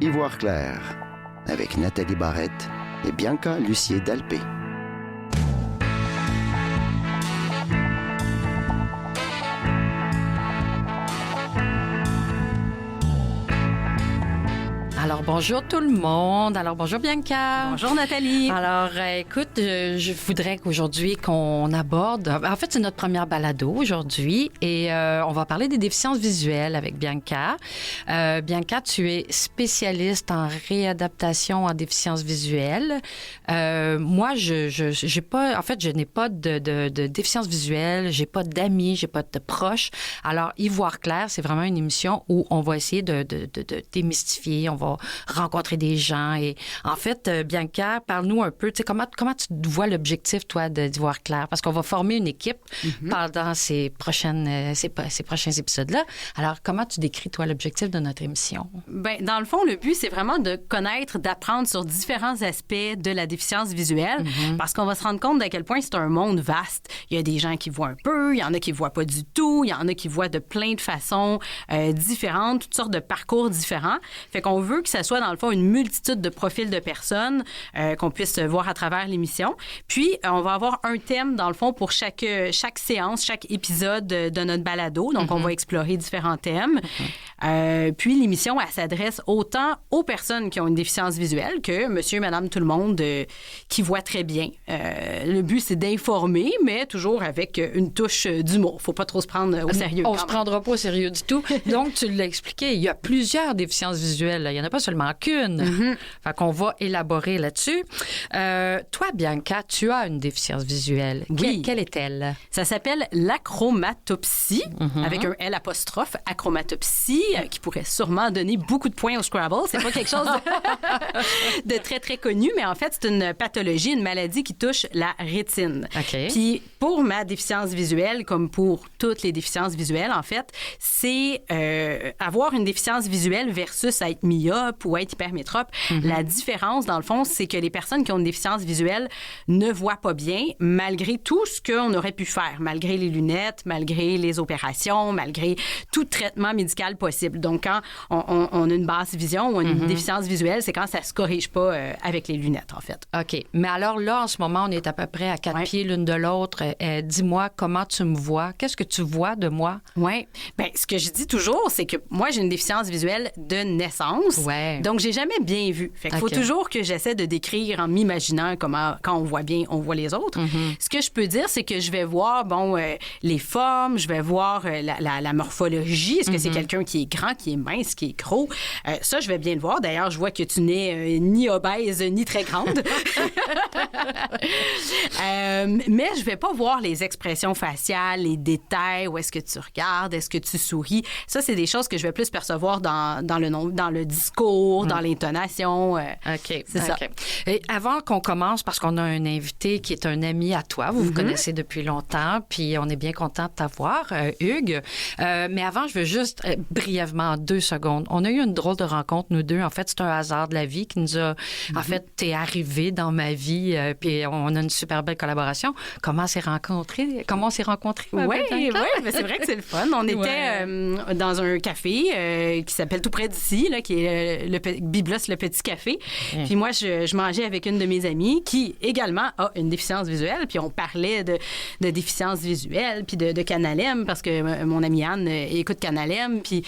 Ivoire clair avec Nathalie Barrette et Bianca Lucier-Dalpé. Alors, bonjour tout le monde. Alors, bonjour Bianca. Bonjour Nathalie. Alors, écoute, je voudrais qu'aujourd'hui qu'on aborde... En fait, c'est notre première balado aujourd'hui et on va parler des déficiences visuelles avec Bianca. Bianca, tu es spécialiste en réadaptation en déficience visuelle. Moi, j'ai pas... En fait, je n'ai pas de déficience visuelle, j'ai pas d'amis, j'ai pas de proches. Alors, Ivoire clair, c'est vraiment une émission où on va essayer de démystifier, on va rencontrer des gens. Et en fait, Bianca, parle-nous un peu, tu sais, comment tu vois l'objectif, toi, d'Ivoire clair? Parce qu'on va former une équipe pendant ces prochains épisodes-là. Alors, comment tu décris, toi, l'objectif de notre émission? Ben, dans le fond, le but, c'est vraiment de connaître, d'apprendre sur différents aspects de la déficience visuelle, parce qu'on va se rendre compte d'à quel point c'est un monde vaste. Il y a des gens qui voient un peu, il y en a qui voient pas du tout, il y en a qui voient de plein de façons différentes, toutes sortes de parcours différents. Fait qu'on veut que ça soit, dans le fond, une multitude de profils de personnes qu'on puisse voir à travers l'émission. Puis, on va avoir un thème, dans le fond, pour chaque séance, chaque épisode de notre balado. Donc, on va explorer différents thèmes. Puis, l'émission, elle s'adresse autant aux personnes qui ont une déficience visuelle que monsieur, madame, tout le monde qui voit très bien. Le but, c'est d'informer, mais toujours avec une touche d'humour. Faut pas trop se prendre au sérieux. On se prendra pas au sérieux du tout. Donc, tu l'as expliqué, il y a plusieurs déficiences visuelles. Là. Il y en a pas seulement qu'une. Fait qu'on va élaborer là-dessus. Toi, Bianca, tu as une déficience visuelle. Oui. Quelle est-elle? Ça s'appelle l'acromatopsie, avec un L apostrophe, acromatopsie, qui pourrait sûrement donner beaucoup de points au Scrabble. C'est pas quelque chose de très, très connu, mais en fait, c'est une pathologie, une maladie qui touche la rétine. Okay. Puis, pour ma déficience visuelle, comme pour toutes les déficiences visuelles, en fait, c'est avoir une déficience visuelle versus être myope ou être hypermétrope. La différence, dans le fond, c'est que les personnes qui ont une déficience visuelle ne voient pas bien malgré tout ce qu'on aurait pu faire, malgré les lunettes, malgré les opérations, malgré tout traitement médical possible. Donc, quand on a une basse vision ou une déficience visuelle, c'est quand ça se corrige pas avec les lunettes, en fait. OK. Mais alors là, en ce moment, on est à peu près à 4 pieds l'une de l'autre. Dis-moi comment tu me vois. Qu'est-ce que tu vois de moi? Oui. Bien, ce que je dis toujours, c'est que moi, j'ai une déficience visuelle de naissance. Ouais. Donc, j'ai jamais bien vu. Fait qu'il faut toujours que j'essaie de décrire en m'imaginant comment, quand on voit bien, on voit les autres. Ce que je peux dire, c'est que je vais voir, les formes, je vais voir la morphologie. Est-ce que c'est quelqu'un qui est grand, qui est mince, qui est gros? Ça, je vais bien le voir. D'ailleurs, je vois que tu n'es ni obèse, ni très grande. Mais je vais pas voir les expressions faciales, les détails, où est-ce que tu regardes, est-ce que tu souris. Ça, c'est des choses que je vais plus percevoir dans le discours, dans l'intonation. OK. C'est ça. Et avant qu'on commence, parce qu'on a un invité qui est un ami à toi, vous vous connaissez depuis longtemps, puis on est bien content de t'avoir, Hugues. Mais avant, je veux juste brièvement, en 2 secondes, on a eu une drôle de rencontre, nous deux. En fait, c'est un hasard de la vie qui nous a... En fait, t'es arrivé dans ma vie, puis on a une super belle collaboration. Comment on s'est rencontrés? Oui, mais c'est vrai que c'est le fun. On était dans un café qui s'appelle tout près d'ici, là, qui est Biblos, le petit café. Puis moi, je mangeais avec une de mes amies qui également a une déficience visuelle. Puis on parlait de déficience visuelle, puis de Canal M, parce que mon amie Anne écoute Canal M. Puis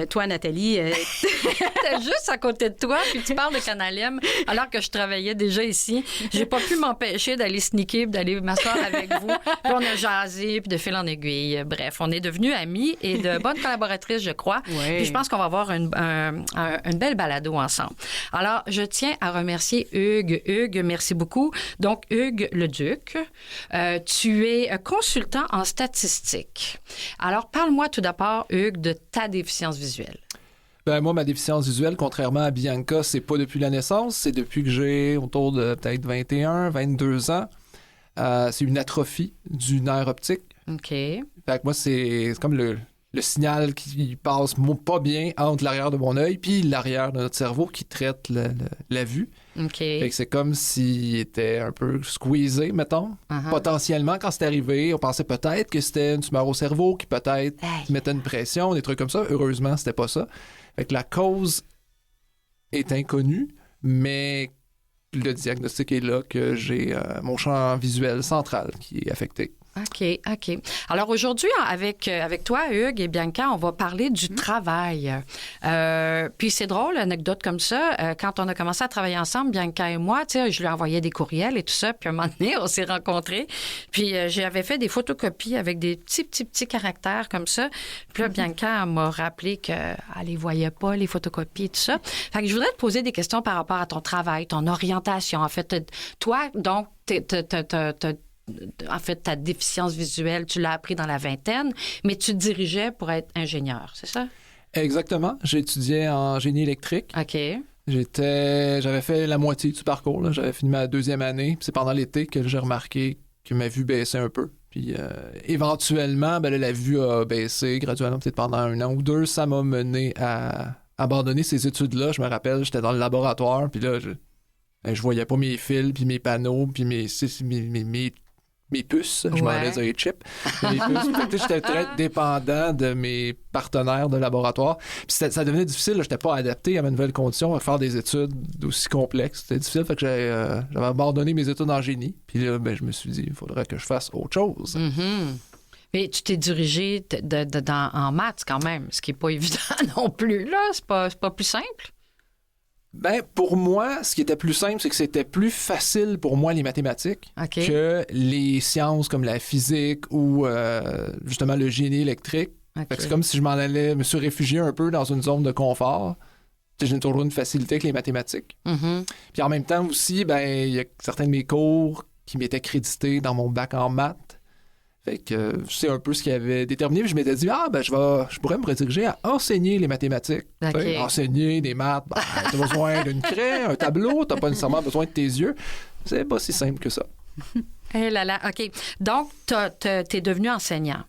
toi, Nathalie... T'es juste à côté de toi, puis tu parles de Canal M, alors que je travaillais déjà ici. J'ai pas pu m'empêcher d'aller sneaker, puis d'aller m'asseoir avec vous. Puis on a jasé, puis de fil en aiguille. Bref, on est devenus amis et de bonnes collaboratrices, je crois. Oui. Puis je pense qu'on va avoir une belle balado ensemble. Alors, je tiens à remercier Hugues. Hugues, merci beaucoup. Donc, Hugues Leduc, tu es consultant en statistique. Alors, parle-moi tout d'abord, Hugues, de ta déficience visuelle. Ben moi, ma déficience visuelle, contrairement à Bianca, c'est pas depuis la naissance, c'est depuis que j'ai autour de peut-être 21, 22 ans. C'est une atrophie du nerf optique. OK. Fait que moi, c'est comme le signal qui passe pas bien entre l'arrière de mon œil puis l'arrière de notre cerveau qui traite la vue. OK. Fait que c'est comme s'il était un peu squeezé, mettons. Potentiellement, quand c'est arrivé, on pensait peut-être que c'était une tumeur au cerveau qui peut-être mettait une pression, des trucs comme ça. Heureusement, c'était pas ça. Fait que la cause est inconnu, mais le diagnostic est là que j'ai mon champ visuel central qui est affecté. OK. Alors aujourd'hui, avec toi, Hugues et Bianca, on va parler du travail. Puis c'est drôle, anecdote comme ça, quand on a commencé à travailler ensemble, Bianca et moi, tu sais, je lui envoyais des courriels et tout ça, puis à un moment donné, on s'est rencontrés, puis j'avais fait des photocopies avec des petits caractères comme ça. Puis là, Bianca m'a rappelé qu'elle les voyait pas, les photocopies et tout ça. Fait que je voudrais te poser des questions par rapport à ton travail, ton orientation. En fait, toi, donc, en fait, ta déficience visuelle, tu l'as appris dans la vingtaine, mais tu te dirigeais pour être ingénieur, c'est ça? Exactement. J'étudiais en génie électrique. OK. J'avais fait la moitié du parcours, là. J'avais fini ma 2e année. Puis c'est pendant l'été que j'ai remarqué que ma vue baissait un peu. Puis éventuellement, ben là, la vue a baissé graduellement, peut-être pendant 1 an ou 2. Ça m'a mené à abandonner ces études-là. Je me rappelle, j'étais dans le laboratoire, puis là, je voyais pas mes fils, puis mes panneaux, puis mes puces, je m'en allais dire chips. Mes puces. J'étais très dépendant de mes partenaires de laboratoire. Puis ça devenait difficile. Je n'étais pas adapté à ma nouvelle condition, à faire des études aussi complexes. C'était difficile. Fait que j'avais abandonné mes études en génie. Puis là, ben, je me suis dit, il faudrait que je fasse autre chose. Mm-hmm. Mais tu t'es dirigé en maths quand même, ce qui n'est pas évident non plus. Là, c'est pas plus simple. Ben, pour moi, ce qui était plus simple, c'est que c'était plus facile pour moi les mathématiques que les sciences comme la physique ou justement le génie électrique. Fait que c'est comme si je m'en allais me suis réfugié un peu dans une zone de confort. J'ai toujours une facilité avec les mathématiques. Mm-hmm. Puis en même temps aussi, ben il y a certains de mes cours qui m'étaient crédités dans mon bac en maths. Fait que c'est un peu ce qui avait déterminé. Puis je m'étais dit, je pourrais me rediriger à enseigner les mathématiques. Okay. Enseigner des maths, t'as besoin d'une craie, un tableau, t'as pas nécessairement besoin de tes yeux. C'est pas si simple que ça. Eh là là, OK. Donc, t'es devenu enseignant.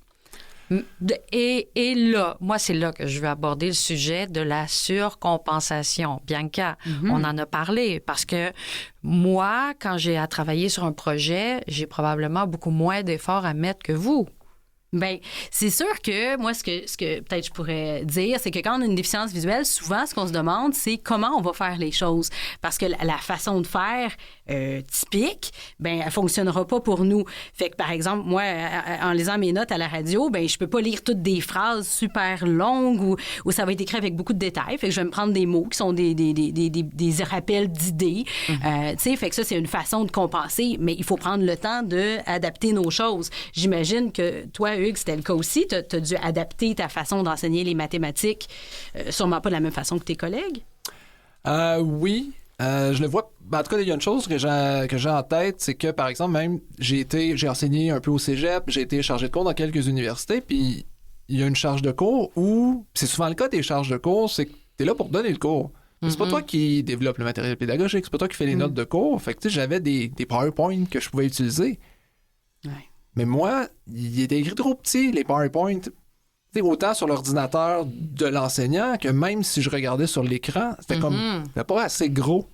Et là, moi, c'est là que je veux aborder le sujet de la surcompensation. Bianca, on en a parlé parce que moi, quand j'ai à travailler sur un projet, j'ai probablement beaucoup moins d'efforts à mettre que vous. Bien, c'est sûr que moi, ce que peut-être je pourrais dire, c'est que quand on a une déficience visuelle, souvent, ce qu'on se demande, c'est comment on va faire les choses. Parce que la façon de faire typique, bien, elle fonctionnera pas pour nous. Fait que, par exemple, moi, en lisant mes notes à la radio, bien, je peux pas lire toutes des phrases super longues où ça va être écrit avec beaucoup de détails. Fait que je vais me prendre des mots qui sont des rappels d'idées. Tu sais, fait que ça, c'est une façon de compenser, mais il faut prendre le temps d'adapter nos choses. J'imagine que toi, Hugues, c'était le cas aussi. Tu as dû adapter ta façon d'enseigner les mathématiques, sûrement pas de la même façon que tes collègues. Oui. Je le vois. En tout cas, il y a une chose que j'ai en tête, c'est que, par exemple, même, j'ai enseigné un peu au cégep, j'ai été chargé de cours dans quelques universités, puis il y a une charge de cours où, c'est souvent le cas des charges de cours, c'est que tu es là pour donner le cours. C'est pas toi qui développe le matériel pédagogique, c'est pas toi qui fais les notes de cours. Fait que, tu sais, j'avais des PowerPoint que je pouvais utiliser. Ouais. Mais moi, il était écrit trop petit, les PowerPoint. T'sais, autant sur l'ordinateur de l'enseignant que même si je regardais sur l'écran, c'était c'était pas assez gros.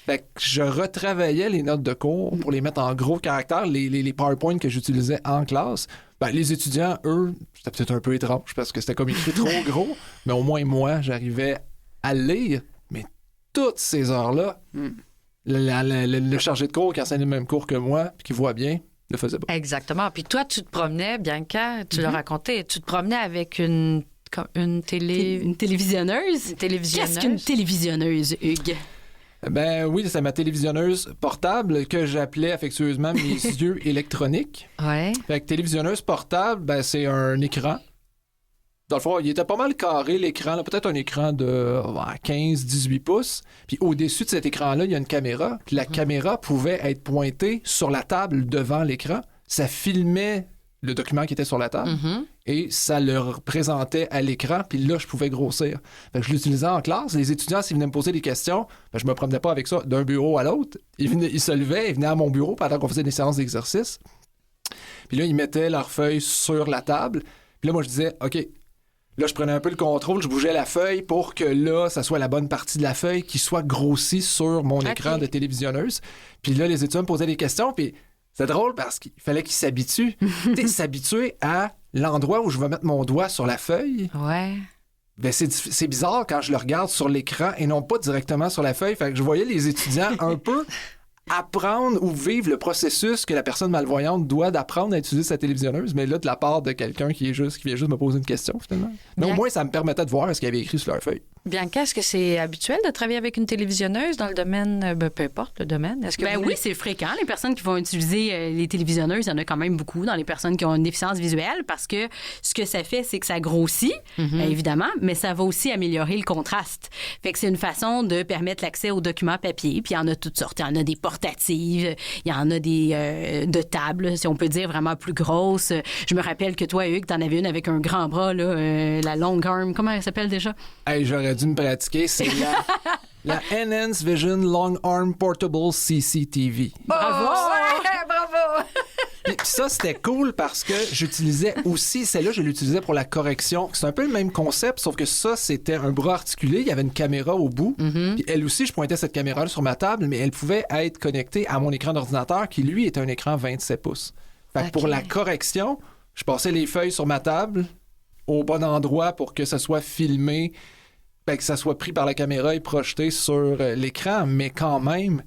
Fait que je retravaillais les notes de cours pour les mettre en gros caractères, les PowerPoint que j'utilisais en classe. Ben, les étudiants, eux, c'était peut-être un peu étrange parce que c'était comme écrit trop gros, mais au moins moi, j'arrivais à le lire. Mais toutes ces heures-là, le chargé de cours qui enseignait le même cours que moi, puis qui voit bien, le faisait pas. Exactement. Puis toi, tu te promenais, Bianca, tu l'as raconté, tu te promenais avec une télévisionneuse. Une télévisionneuse? Qu'est-ce qu'une télévisionneuse, Hugues? Ben oui, c'est ma télévisionneuse portable que j'appelais affectueusement mes yeux électroniques. Ouais. Fait que télévisionneuse portable, ben c'est un écran. Dans le fond, il était pas mal carré, l'écran, là, peut-être un écran de 15-18 pouces. Puis au-dessus de cet écran-là, il y a une caméra. Puis la caméra pouvait être pointée sur la table devant l'écran. Ça filmait le document qui était sur la table et ça le représentait à l'écran. Puis là, je pouvais grossir. Fait que je l'utilisais en classe. Les étudiants, s'ils venaient me poser des questions, ben, je me promenais pas avec ça d'un bureau à l'autre. Ils se levaient, ils venaient à mon bureau pendant qu'on faisait des séances d'exercice. Puis là, ils mettaient leurs feuilles sur la table. Puis là, moi, je disais, OK, là, je prenais un peu le contrôle, je bougeais la feuille pour que là, ça soit la bonne partie de la feuille qui soit grossie sur mon écran de télévisionneuse. Puis là, les étudiants me posaient des questions, puis c'est drôle parce qu'il fallait qu'ils s'habituent. S'habituer à l'endroit où je vais mettre mon doigt sur la feuille. Ouais. ben c'est bizarre quand je le regarde sur l'écran et non pas directement sur la feuille. Fait que je voyais les étudiants un peu apprendre ou vivre le processus que la personne malvoyante doit d'apprendre à utiliser sa télévisionneuse, mais là, de la part de quelqu'un qui vient juste me poser une question, finalement. Mais au moins, ça me permettait de voir ce qu'il y avait écrit sur leur feuille. Bianca, est-ce que c'est habituel de travailler avec une télévisionneuse dans le domaine, peu importe le domaine? Est-ce que oui, c'est fréquent. Les personnes qui vont utiliser les télévisionneuses, il y en a quand même beaucoup dans les personnes qui ont une déficience visuelle parce que ce que ça fait, c'est que ça grossit, évidemment, mais ça va aussi améliorer le contraste. Fait que c'est une façon de permettre l'accès aux documents papier. Puis il y en a toutes sortes. Il y en a des portatives, il y en a des de tables, si on peut dire, vraiment plus grosses. Je me rappelle que toi, Hugues, t'en avais une avec un grand bras, là, la long arm. Comment elle s'appelle déjà? Hey, j'aurais dû me pratiquer. C'est la Enhance Vision Long Arm Portable CCTV. Bravo! Bravo! Puis ça, c'était cool parce que j'utilisais aussi, celle-là, je l'utilisais pour la correction. C'est un peu le même concept, sauf que ça, c'était un bras articulé. Il y avait une caméra au bout. Puis elle aussi, je pointais cette caméra-là sur ma table, mais elle pouvait être connectée à mon écran d'ordinateur qui, lui, était un écran 27 pouces. Fait que pour la correction, je passais les feuilles sur ma table au bon endroit pour que ça soit filmé, que ça soit pris par la caméra et projeté sur l'écran, mais quand même,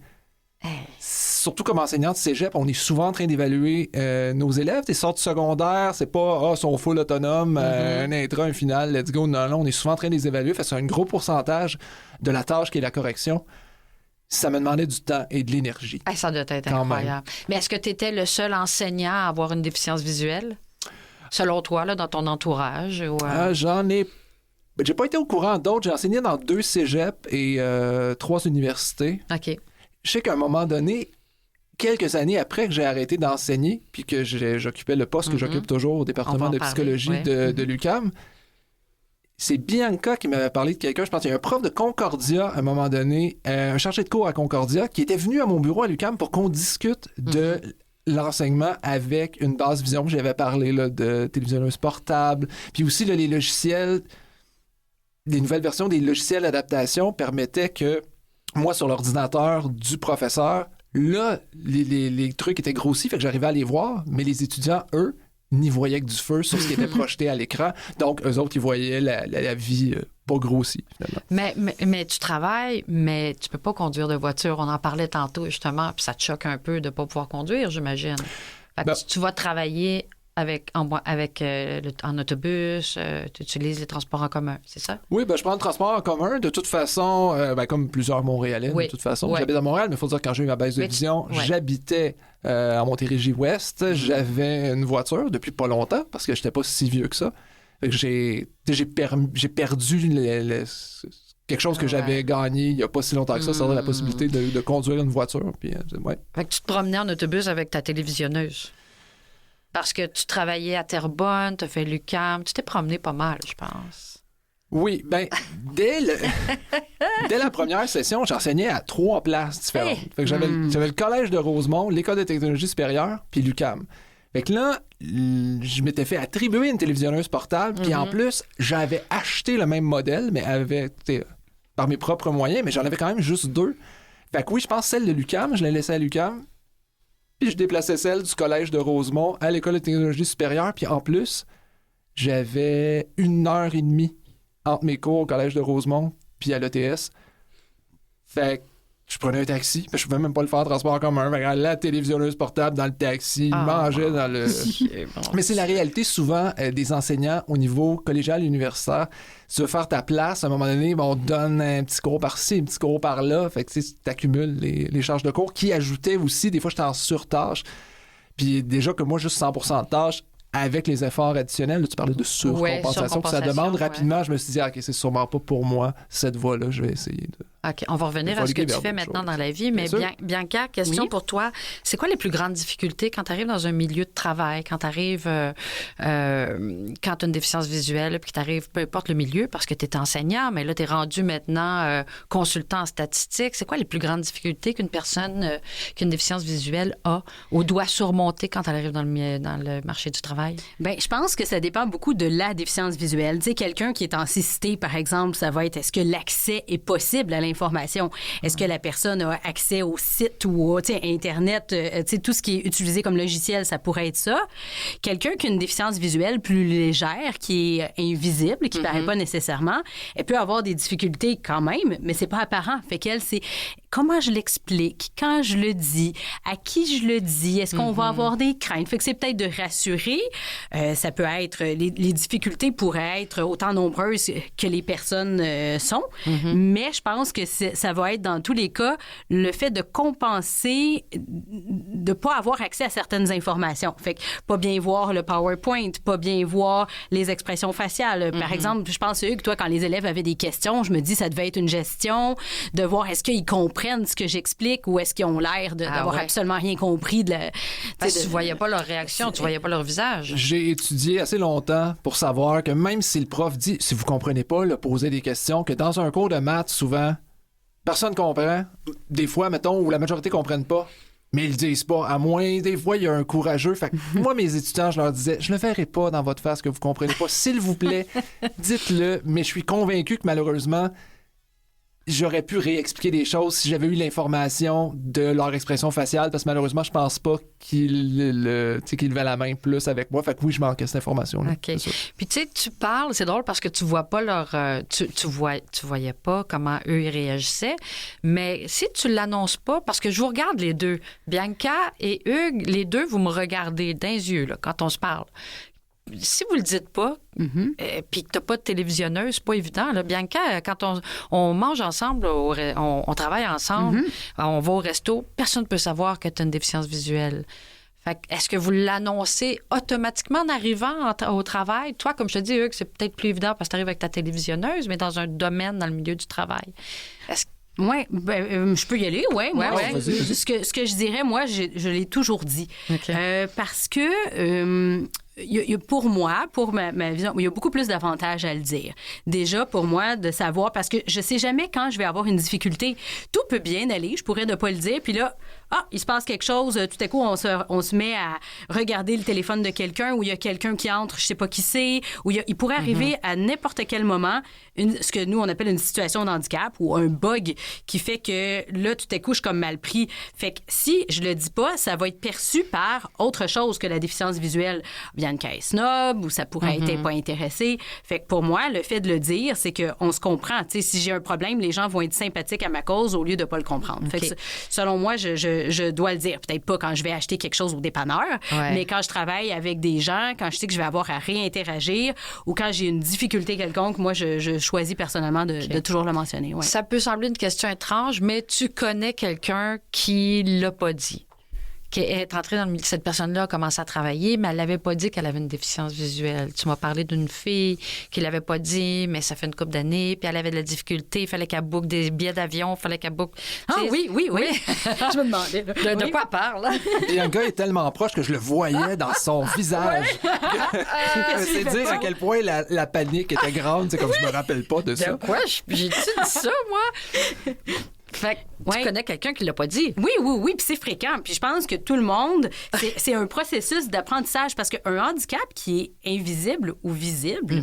surtout comme enseignant de cégep, on est souvent en train d'évaluer nos élèves. Des sortes secondaires, c'est pas « sont full autonomes, un intra, un final, let's go ». Non, on est souvent en train de les évaluer. C'est un gros pourcentage de la tâche qui est la correction. Ça me demandait du temps et de l'énergie. Ça doit être incroyable. Mais est-ce que tu étais le seul enseignant à avoir une déficience visuelle? Selon toi, là, dans ton entourage? Ou, J'en ai... J'ai pas été au courant d'autres. J'ai enseigné dans 2 cégeps et 3 universités. OK. Je sais qu'à un moment donné, quelques années après que j'ai arrêté d'enseigner, puis que j'occupais le poste que j'occupe toujours au département de psychologie de l'UQAM, c'est Bianca qui m'avait parlé de quelqu'un. Je pense qu'il y a un prof de Concordia, à un moment donné, un chargé de cours à Concordia, qui était venu à mon bureau à l'UQAM pour qu'on discute de l'enseignement avec une basse vision. J'avais parlé là, de télévisionneuse portable, puis aussi là, les logiciels, les nouvelles versions des logiciels d'adaptation permettaient que moi, sur l'ordinateur du professeur, là, les trucs étaient grossis, fait que j'arrivais à les voir, mais les étudiants, eux, n'y voyaient que du feu sur ce qui était projeté à l'écran. Donc, eux autres, ils voyaient la vie pas grossie, finalement. Mais tu travailles, mais tu peux pas conduire de voiture. On en parlait tantôt, justement, puis ça te choque un peu de pas pouvoir conduire, j'imagine. Fait que tu vas travailler en autobus, tu utilises les transports en commun, c'est ça? Oui, je prends le transport en commun. De toute façon, comme plusieurs Montréalais, de toute façon. J'habite à Montréal, mais il faut dire que quand j'ai eu ma baisse de vision, j'habitais à Montérégie-Ouest. J'avais une voiture depuis pas longtemps, parce que j'étais pas si vieux que ça. Fait que j'ai perdu quelque chose que j'avais gagné il y a pas si longtemps que ça, c'est-à-dire la possibilité de conduire une voiture. Puis, Fait que tu te promenais en autobus avec ta télévisionneuse. Parce que tu travaillais à Terrebonne, tu as fait l'UQAM, tu t'es promené pas mal, je pense. Oui, dès la première session, j'enseignais à 3 places différentes. Fait que j'avais le collège de Rosemont, l'école de technologie supérieure, puis l'UQAM. Fait que là, je m'étais fait attribuer une télévisionneuse portable, puis en plus, j'avais acheté le même modèle, mais par mes propres moyens, mais j'en avais quand même juste 2. Fait que oui, je pense celle de l'UQAM, je l'ai laissée à l'UQAM. Puis je déplaçais celle du collège de Rosemont à l'école de technologie supérieure. Puis en plus, j'avais 1h30 entre mes cours au collège de Rosemont puis à l'ETS. Fait que je prenais un taxi. Je pouvais même pas le faire en transport en commun. La télévisionneuse portable dans le taxi, mangeais dans le... Mais c'est la réalité souvent des enseignants au niveau collégial et universitaire. Si tu veux faire ta place, à un moment donné, on te donne un petit cours par-ci, un petit cours par-là. Fait que tu accumules les charges de cours qui ajoutaient aussi, des fois, j'étais en surtâche. Puis déjà que moi, juste 100% de tâches, avec les efforts additionnels, là, tu parlais de surcompensation, ça demande rapidement, je me suis dit, OK, c'est sûrement pas pour moi cette voie-là, je vais essayer de... OK, on va revenir à ce que tu fais maintenant dans la vie, mais Bianca, question pour toi, c'est quoi les plus grandes difficultés quand tu arrives dans un milieu de travail, quand tu arrives, quand tu as une déficience visuelle, puis que tu arrives, peu importe le milieu, parce que tu es enseignant, mais là, tu es rendu maintenant consultant en statistique, c'est quoi les plus grandes difficultés qu'une personne qui a une déficience visuelle a ou doit surmonter quand elle arrive dans le marché du travail? Bien, je pense que ça dépend beaucoup de la déficience visuelle. Tu sais, quelqu'un qui est en cécité, par exemple, ça va être est-ce que l'accès est possible à l'information l'information. Est-ce que la personne a accès au site ou Internet, tout ce qui est utilisé comme logiciel, ça pourrait être ça. Quelqu'un qui a une déficience visuelle plus légère, qui est invisible, qui ne paraît pas nécessairement, elle peut avoir des difficultés quand même, mais c'est pas apparent. Fait qu'elle, c'est comment je l'explique, quand je le dis, à qui je le dis, est-ce qu'on va avoir des craintes? Fait que c'est peut-être de rassurer. Ça peut être, les difficultés pourraient être autant nombreuses que les personnes sont, mais je pense que ça va être dans tous les cas le fait de compenser, de pas avoir accès à certaines informations. Fait que pas bien voir le PowerPoint, pas bien voir les expressions faciales. Par exemple, je pense, Hugues, toi, quand les élèves avaient des questions, je me dis ça devait être une gestion de voir est-ce qu'ils comprennent ce que j'explique ou est-ce qu'ils ont l'air d'avoir absolument rien compris. Parce que tu voyais pas leur réaction, tu voyais pas leur visage. J'ai étudié assez longtemps pour savoir que même si le prof dit, si vous comprenez pas, là, posez des questions, que dans un cours de maths, souvent, personne comprend. Des fois, mettons, où la majorité comprenne pas. Mais ils le disent pas. À moins, des fois, il y a un courageux. Fait que moi, mes étudiants, je leur disais, je ne le verrai pas dans votre face que vous comprenez pas. S'il vous plaît, dites-le. Mais je suis convaincu que malheureusement, j'aurais pu réexpliquer des choses si j'avais eu l'information de leur expression faciale, parce que malheureusement, je pense pas qu'ils levaient la main plus avec moi. Fait que oui, je manquais cette information-là. OK. Puis tu sais, tu parles, c'est drôle parce que tu vois pas leur... tu voyais pas comment eux, ils réagissaient, mais si tu l'annonces pas, parce que je vous regarde les deux, Bianca et Hugues, les deux, vous me regardez dans les yeux là, quand on se parle. Si vous le dites pas, puis que t'as pas de télévisionneuse, c'est pas évident. Là. Bianca, quand on mange ensemble, on travaille ensemble, on va au resto, personne ne peut savoir que tu as une déficience visuelle. Fait que, est-ce que vous l'annoncez automatiquement en arrivant au travail? Toi, comme je te dis, Hugues, c'est peut-être plus évident parce que tu arrives avec ta télévisionneuse, mais dans un domaine, dans le milieu du travail. Oui, je peux y aller, oui. Ouais. Ce que je dirais, moi, je l'ai toujours dit. Okay. Parce que... pour moi, pour ma vision, il y a beaucoup plus d'avantages à le dire. Déjà, pour moi, de savoir, parce que je sais jamais quand je vais avoir une difficulté. Tout peut bien aller, je pourrais ne pas le dire, puis là, il se passe quelque chose, tout à coup, on se met à regarder le téléphone de quelqu'un, ou il y a quelqu'un qui entre, je sais pas qui c'est, ou il pourrait arriver à n'importe quel moment ce que nous, on appelle une situation d'handicap ou un bug qui fait que là, tout à coup, je suis comme mal pris. Fait que si je le dis pas, ça va être perçu par autre chose que la déficience visuelle. Bianca est snob ou ça pourrait être pas intéressé. Fait que pour moi, le fait de le dire, c'est qu'on se comprend. Tu sais, si j'ai un problème, les gens vont être sympathiques à ma cause au lieu de pas le comprendre. Okay. Fait que selon moi, je dois le dire. Peut-être pas quand je vais acheter quelque chose au dépanneur, mais quand je travaille avec des gens, quand je sais que je vais avoir à réinteragir ou quand j'ai une difficulté quelconque, moi, je choisis personnellement de toujours le mentionner. Ouais. Ça peut sembler une question étrange, mais tu connais quelqu'un qui l'a pas dit. Qui est entrée dans le milieu. Cette personne-là a commencé à travailler, mais elle n'avait pas dit qu'elle avait une déficience visuelle. Tu m'as parlé d'une fille qui ne l'avait pas dit, mais ça fait une couple d'années, puis elle avait de la difficulté, il fallait qu'elle book des billets d'avion, il fallait qu'elle book... Oui. Je me demandais. De quoi elle parle? Et un gars est tellement proche que je le voyais dans son visage. C'est dire à quel point la panique était grande, c'est comme je me rappelle pas de ça. De quoi? J'ai-tu dit ça, moi? Fait que tu connais quelqu'un qui l'a pas dit. Oui, puis c'est fréquent. Puis je pense que tout le monde, c'est un processus d'apprentissage parce qu'un handicap qui est invisible ou visible,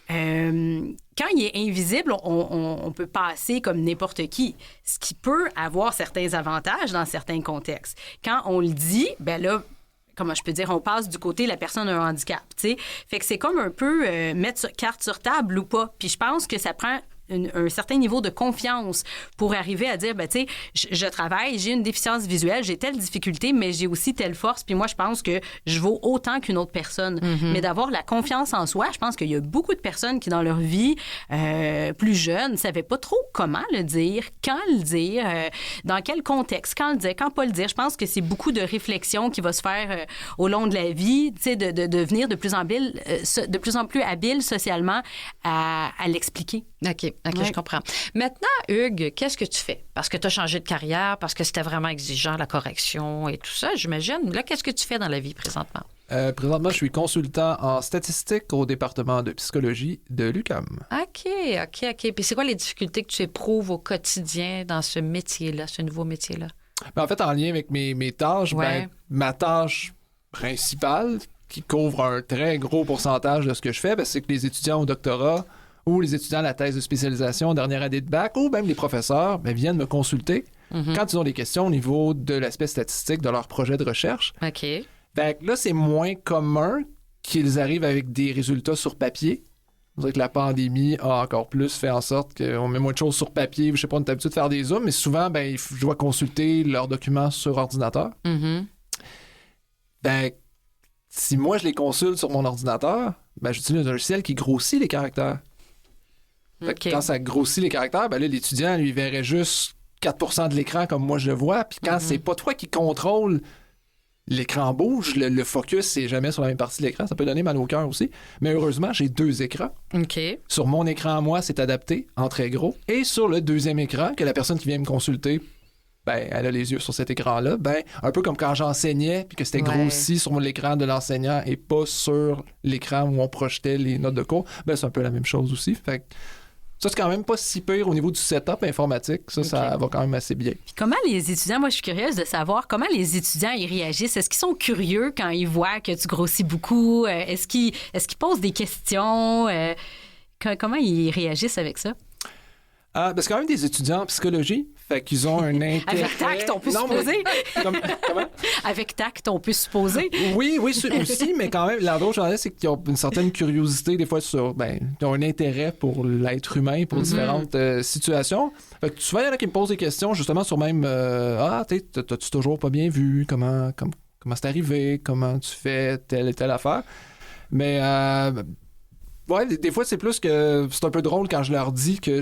quand il est invisible, on peut passer comme n'importe qui, ce qui peut avoir certains avantages dans certains contextes. Quand on le dit, ben là, comment je peux dire, on passe du côté la personne a un handicap, tu sais. Fait que c'est comme un peu mettre carte sur table ou pas. Puis je pense que ça prend un certain niveau de confiance pour arriver à dire, ben tu sais, je travaille, j'ai une déficience visuelle, j'ai telle difficulté, mais j'ai aussi telle force, puis moi, je pense que je vaux autant qu'une autre personne. Mais d'avoir la confiance en soi, je pense qu'il y a beaucoup de personnes qui, dans leur vie plus jeune, ne savaient pas trop comment le dire, quand le dire, dans quel contexte, quand le dire, quand pas le dire. Je pense que c'est beaucoup de réflexion qui va se faire au long de la vie, tu sais, de devenir de plus en plus habile socialement à l'expliquer. OK, je comprends. Maintenant, Hugues, qu'est-ce que tu fais? Parce que tu as changé de carrière, parce que c'était vraiment exigeant, la correction et tout ça, j'imagine. Là, qu'est-ce que tu fais dans la vie présentement? Présentement, je suis consultant en statistique au département de psychologie de l'UQAM. OK. Puis c'est quoi les difficultés que tu éprouves au quotidien dans ce métier-là, ce nouveau métier-là? En fait, en lien avec mes tâches, ma tâche principale, qui couvre un très gros pourcentage de ce que je fais, c'est que les étudiants au doctorat ou les étudiants à la thèse de spécialisation, dernière année de bac, ou même les professeurs viennent me consulter quand ils ont des questions au niveau de l'aspect statistique de leur projet de recherche. OK. Fait que là, c'est moins commun qu'ils arrivent avec des résultats sur papier. On dirait que la pandémie a encore plus fait en sorte qu'on met moins de choses sur papier. Je sais pas, on est habitué de faire des zooms, mais souvent, je dois consulter leurs documents sur ordinateur. Si moi, je les consulte sur mon ordinateur, j'utilise un logiciel qui grossit les caractères. Quand ça grossit les caractères, là, l'étudiant, lui, verrait juste 4% de l'écran comme moi je le vois. Puis quand c'est pas toi qui contrôle l'écran bouge, le focus, c'est jamais sur la même partie de l'écran. Ça peut donner mal au cœur aussi. Mais heureusement, j'ai 2 écrans. OK. Sur mon écran à moi, c'est adapté en très gros. Et sur le deuxième écran, que la personne qui vient me consulter, elle a les yeux sur cet écran-là. Un peu comme quand j'enseignais, puis que c'était grossi sur l'écran de l'enseignant et pas sur l'écran où on projetait les notes de cours, c'est un peu la même chose aussi. Fait que ça, c'est quand même pas si pire au niveau du setup informatique. Ça va quand même assez bien. Puis comment les étudiants, moi, je suis curieuse de savoir comment les étudiants ils réagissent. Est-ce qu'ils sont curieux quand ils voient que tu grossis beaucoup? Est-ce qu'ils posent des questions? Comment ils réagissent avec ça? C'est quand même des étudiants en psychologie. Fait qu'ils ont un intérêt... Avec tact, on peut supposer. Comment? Avec tact, on peut supposer. Oui, aussi, mais quand même, l'endroit où j'en ai, c'est qu'ils ont une certaine curiosité, des fois, ils ont un intérêt pour l'être humain, pour différentes situations. Fait que souvent, il y en a qui me posent des questions, justement, sur même t'as-tu toujours pas bien vu? Comment c'est arrivé? Comment tu fais telle et telle affaire? Mais... des fois, c'est plus que c'est un peu drôle quand je leur dis que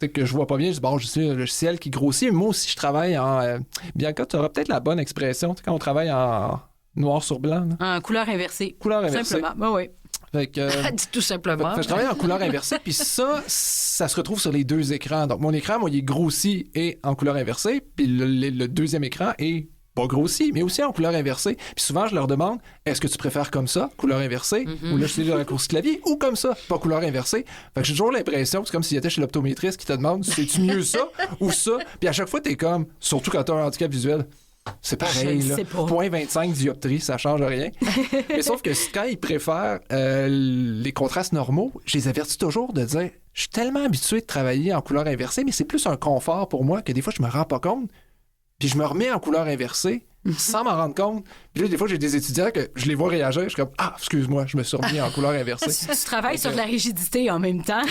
que je vois pas bien. Je dis, je suis un logiciel qui grossit. Mais moi aussi, je travaille en... Bianca, tu auras peut-être la bonne expression quand on travaille en noir sur blanc. En couleur inversée. Couleur inversée. Simplement, oui. Dis tout simplement. Je travaille en couleur inversée, puis ça se retrouve sur les 2 écrans. Donc, mon écran, moi, il est grossi et en couleur inversée, puis le deuxième écran est pas grossi, mais aussi en couleur inversée. Puis souvent, je leur demande, est-ce que tu préfères comme ça, couleur inversée, ou là, je suis le raccourci clavier, ou comme ça, pas couleur inversée. Fait que j'ai toujours l'impression, c'est comme s'il était chez l'optométriste qui te demande, c'est-tu mieux ça ou ça? Puis à chaque fois, t'es comme, surtout quand t'as un handicap visuel, c'est pareil, là. 0.25 dioptrie, ça change rien. Mais sauf que quand ils préfèrent les contrastes normaux, je les avertis toujours de dire, je suis tellement habitué de travailler en couleur inversée, mais c'est plus un confort pour moi que des fois, je me rends pas compte. Puis je me remets en couleur inversée sans m'en rendre compte. Puis là, des fois, j'ai des étudiants que je les vois réagir. Je suis comme, excuse-moi, je me suis remis en couleur inversée. Tu travailles sur de la rigidité en même temps.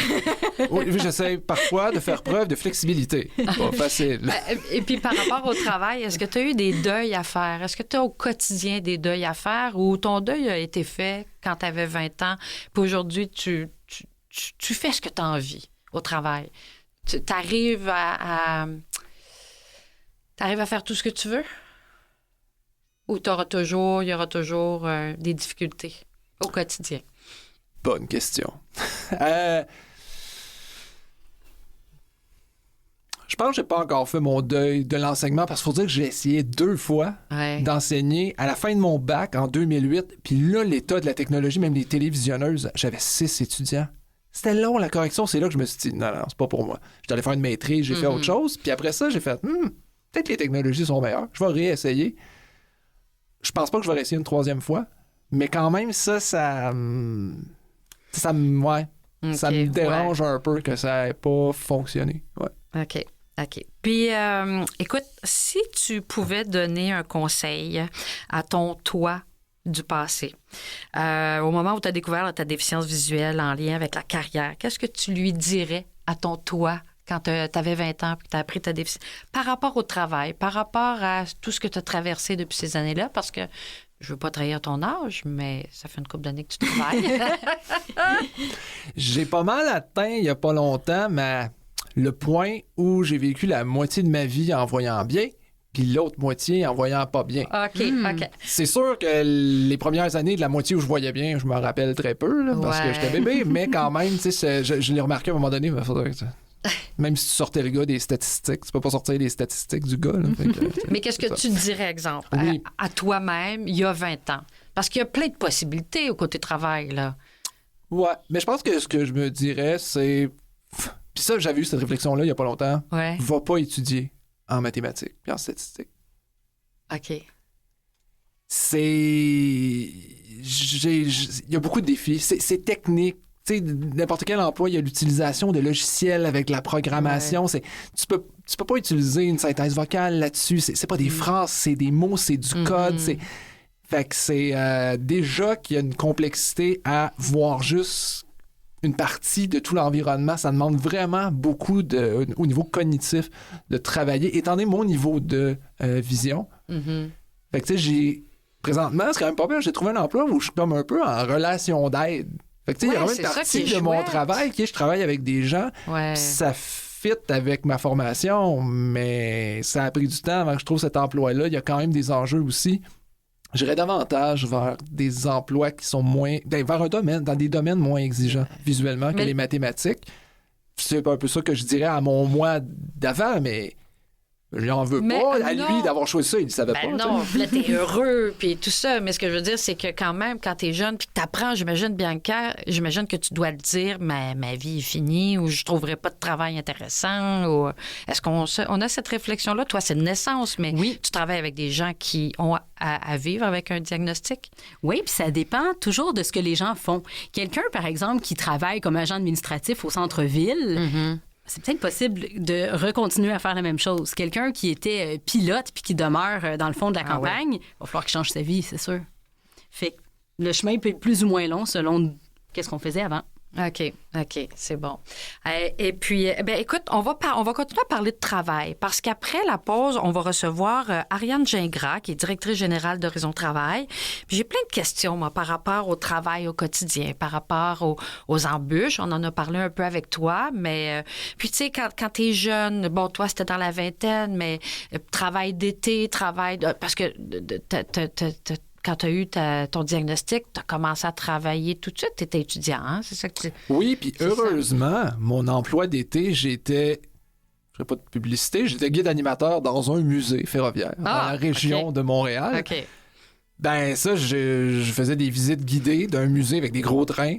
Oui, j'essaie parfois de faire preuve de flexibilité. Pas facile. Et puis par rapport au travail, est-ce que tu as eu des deuils à faire? Est-ce que tu as au quotidien des deuils à faire ou ton deuil a été fait quand tu avais 20 ans? Puis aujourd'hui, tu fais ce que tu as envie au travail. Tu arrives T'arrives à faire tout ce que tu veux? Ou il y aura toujours des difficultés au quotidien? Bonne question. Je pense que j'ai pas encore fait mon deuil de l'enseignement parce qu'il faut dire que j'ai essayé 2 fois d'enseigner à la fin de mon bac en 2008. Puis là, l'état de la technologie, même les télévisionneuses, j'avais 6 étudiants. C'était long, la correction. C'est là que je me suis dit, non, c'est pas pour moi. J'étais allé faire une maîtrise, j'ai fait autre chose. Puis après ça, j'ai fait, peut-être que les technologies sont meilleures. Je vais réessayer. Je pense pas que je vais réessayer une 3e fois. Mais quand même, ça me dérange un peu que ça n'ait pas fonctionné. Ouais. OK. Puis, écoute, si tu pouvais donner un conseil à ton toi du passé, au moment où tu as découvert ta déficience visuelle en lien avec la carrière, qu'est-ce que tu lui dirais à ton toi quand tu avais 20 ans et que tu as appris ta déficience, par rapport au travail, par rapport à tout ce que tu as traversé depuis ces années-là, parce que je veux pas trahir ton âge, mais ça fait une couple d'années que tu travailles. J'ai pas mal atteint, il y a pas longtemps, le point où j'ai vécu la moitié de ma vie en voyant bien, puis l'autre moitié en voyant pas bien. OK. C'est sûr que les premières années de la moitié où je voyais bien, je me rappelle très peu, là, parce que j'étais bébé, mais quand même, tu sais, je l'ai remarqué à un moment donné, il faudrait que... Même si tu sortais le gars des statistiques, tu peux pas sortir les statistiques du gars. Là. Mais qu'est-ce que tu dirais, exemple, à toi-même, il y a 20 ans? Parce qu'il y a plein de possibilités au côté travail, là. Ouais, mais je pense que ce que je me dirais, c'est... Puis ça, j'avais eu cette réflexion-là il y a pas longtemps. Ouais. Va pas étudier en mathématiques et en statistiques. OK. Il y a beaucoup de défis. C'est technique. tu sais, n'importe quel emploi, il y a l'utilisation de logiciels avec la programmation. Tu peux pas utiliser une synthèse vocale là-dessus. C'est pas des phrases, c'est des mots, c'est du code. Fait que c'est déjà qu'il y a une complexité à voir juste une partie de tout l'environnement. Ça demande vraiment beaucoup au niveau cognitif de travailler, étant donné mon niveau de vision. Fait que tu sais, présentement, c'est quand même pas bien. J'ai trouvé un emploi où je suis comme un peu en relation d'aide. Fait que tu sais, il y a vraiment une partie de mon travail qui est je travaille avec des gens. Ça fit avec ma formation, mais ça a pris du temps avant que je trouve cet emploi-là. Il y a quand même des enjeux aussi. J'irais davantage vers des emplois qui sont moins... vers un domaine, dans des domaines moins exigeants visuellement que les mathématiques. C'est un peu ça que je dirais à mon moi d'avant, mais je n'en veux pas à lui d'avoir choisi ça. Il ne savait pas. Non, là, t'es heureux, puis tout ça. Mais ce que je veux dire, c'est que quand même, quand t'es jeune, puis que t'apprends, j'imagine, Bianca, j'imagine que tu dois le dire, ma vie est finie, ou je trouverai pas de travail intéressant, ou... Est-ce qu'on a cette réflexion-là? Toi, c'est de naissance, mais tu travailles avec des gens qui ont à vivre avec un diagnostic? Oui, puis ça dépend toujours de ce que les gens font. Quelqu'un, par exemple, qui travaille comme agent administratif au centre-ville... C'est peut-être possible de recontinuer à faire la même chose. Quelqu'un qui était pilote puis qui demeure dans le fond de la campagne, il va falloir qu'il change sa vie, c'est sûr. Fait que le chemin peut être plus ou moins long selon qu'est-ce qu'on faisait avant. OK, c'est bon. Et puis, écoute, on va continuer à parler de travail parce qu'après la pause, on va recevoir Ariane Gingras, qui est directrice générale d'Horizon Travail. Puis j'ai plein de questions, moi, par rapport au travail au quotidien, par rapport aux embûches. On en a parlé un peu avec toi, mais... puis, tu sais, quand t'es jeune, bon, toi, c'était dans la vingtaine, mais travail d'été, parce que quand tu as eu ton diagnostic, tu as commencé à travailler tout de suite. Tu étais étudiant, hein? C'est ça que tu... Oui, puis heureusement, mon emploi d'été, je ferai pas de publicité, j'étais guide animateur dans un musée ferroviaire dans la région de Montréal. Ben ça, je faisais des visites guidées d'un musée avec des gros trains.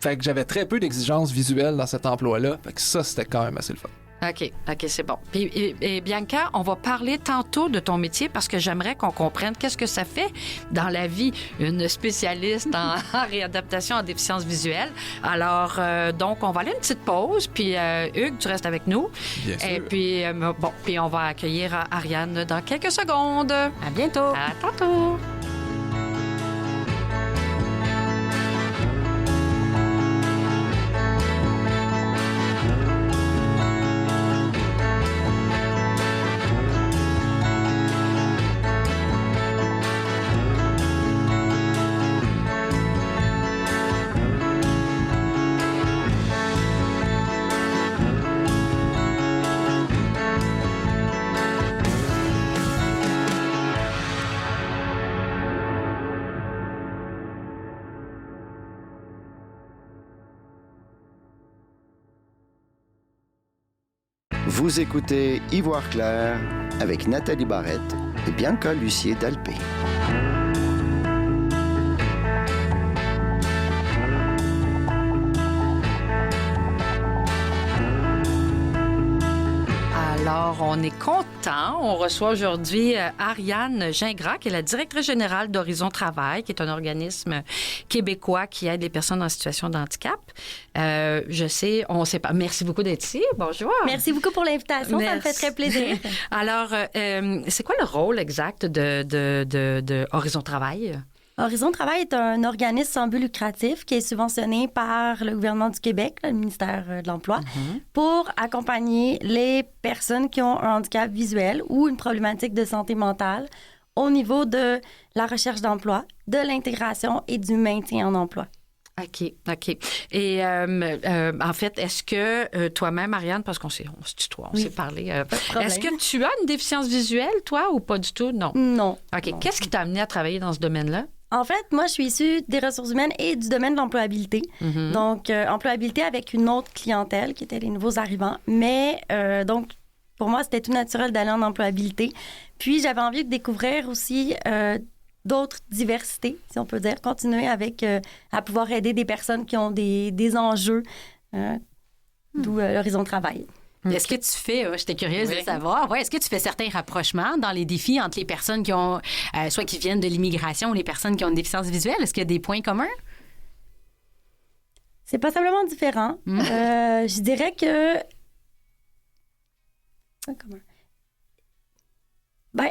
Fait que j'avais très peu d'exigences visuelles dans cet emploi-là. Fait que ça, c'était quand même assez le fun. OK, c'est bon. Puis, et Bianca, on va parler tantôt de ton métier parce que j'aimerais qu'on comprenne qu'est-ce que ça fait dans la vie, une spécialiste en réadaptation en déficience visuelle. Alors, donc, on va aller à une petite pause, puis Hugues, tu restes avec nous. Bien sûr. Et puis, puis on va accueillir Ariane dans quelques secondes. À bientôt. À tantôt. Vous écoutez Ivoire Clair avec Nathalie Barrette et Bianca Lussier-Dalpé. Alors, on est content. On reçoit aujourd'hui Ariane Gingras, qui est la directrice générale d'Horizon Travail, qui est un organisme québécois qui aide les personnes en situation de handicap. Je sais, on sait pas. Merci beaucoup d'être ici. Bonjour. Merci beaucoup pour l'invitation. Ça me fait très plaisir. Alors, c'est quoi le rôle exact de Horizon Travail? Horizon Travail est un organisme sans but lucratif qui est subventionné par le gouvernement du Québec, le ministère de l'Emploi, pour accompagner les personnes qui ont un handicap visuel ou une problématique de santé mentale au niveau de la recherche d'emploi, de l'intégration et du maintien en emploi. OK. Et en fait, est-ce que toi-même, Ariane, parce qu'on se tutoie, on s'est parlé, est-ce que tu as une déficience visuelle, toi, ou pas du tout? Non. Non. OK. Non. Qu'est-ce qui t'a amené à travailler dans ce domaine-là? En fait, moi, je suis issue des ressources humaines et du domaine de l'employabilité. Donc, employabilité avec une autre clientèle qui était les nouveaux arrivants. Mais, donc, pour moi, c'était tout naturel d'aller en employabilité. Puis, j'avais envie de découvrir aussi d'autres diversités, si on peut dire, continuer avec, à pouvoir aider des personnes qui ont des enjeux, d'où l'Horizon Travail. Est-ce que tu fais, j'étais curieuse de savoir, est-ce que tu fais certains rapprochements dans les défis entre les personnes qui ont, soit qui viennent de l'immigration ou les personnes qui ont une déficience visuelle? Est-ce qu'il y a des points communs? Oui, bien sûr. Est-ce que tu fais certains rapprochements dans les défis entre les personnes qui viennent de l'immigration ou les personnes qui ont une déficience visuelle? Est-ce qu'il y a des points communs? C'est passablement différent. Je dirais que... Comment? Ben,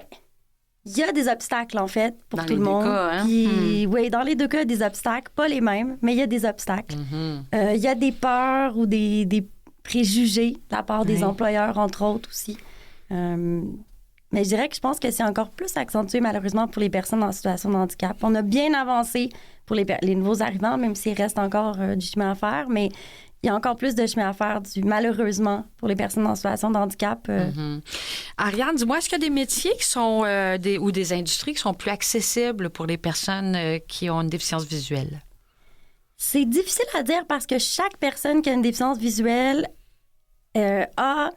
il y a des obstacles, en fait, pour Dans tout les le deux monde. cas, hein? Puis, oui, dans les deux cas, il y a des obstacles. Pas les mêmes, mais il y a des obstacles. Il y a des peurs ou des préjugés de la part des Oui. employeurs, entre autres, aussi. Mais je dirais que je pense que c'est encore plus accentué, malheureusement, pour les personnes en situation de handicap. On a bien avancé pour les nouveaux arrivants, même s'il reste encore du chemin à faire, mais il y a encore plus de chemin à faire, malheureusement, pour les personnes en situation de handicap. Ariane, dis-moi, est-ce qu'il y a des métiers qui sont ou des industries qui sont plus accessibles pour les personnes qui ont une déficience visuelle? C'est difficile à dire parce que chaque personne qui a une déficience visuelle a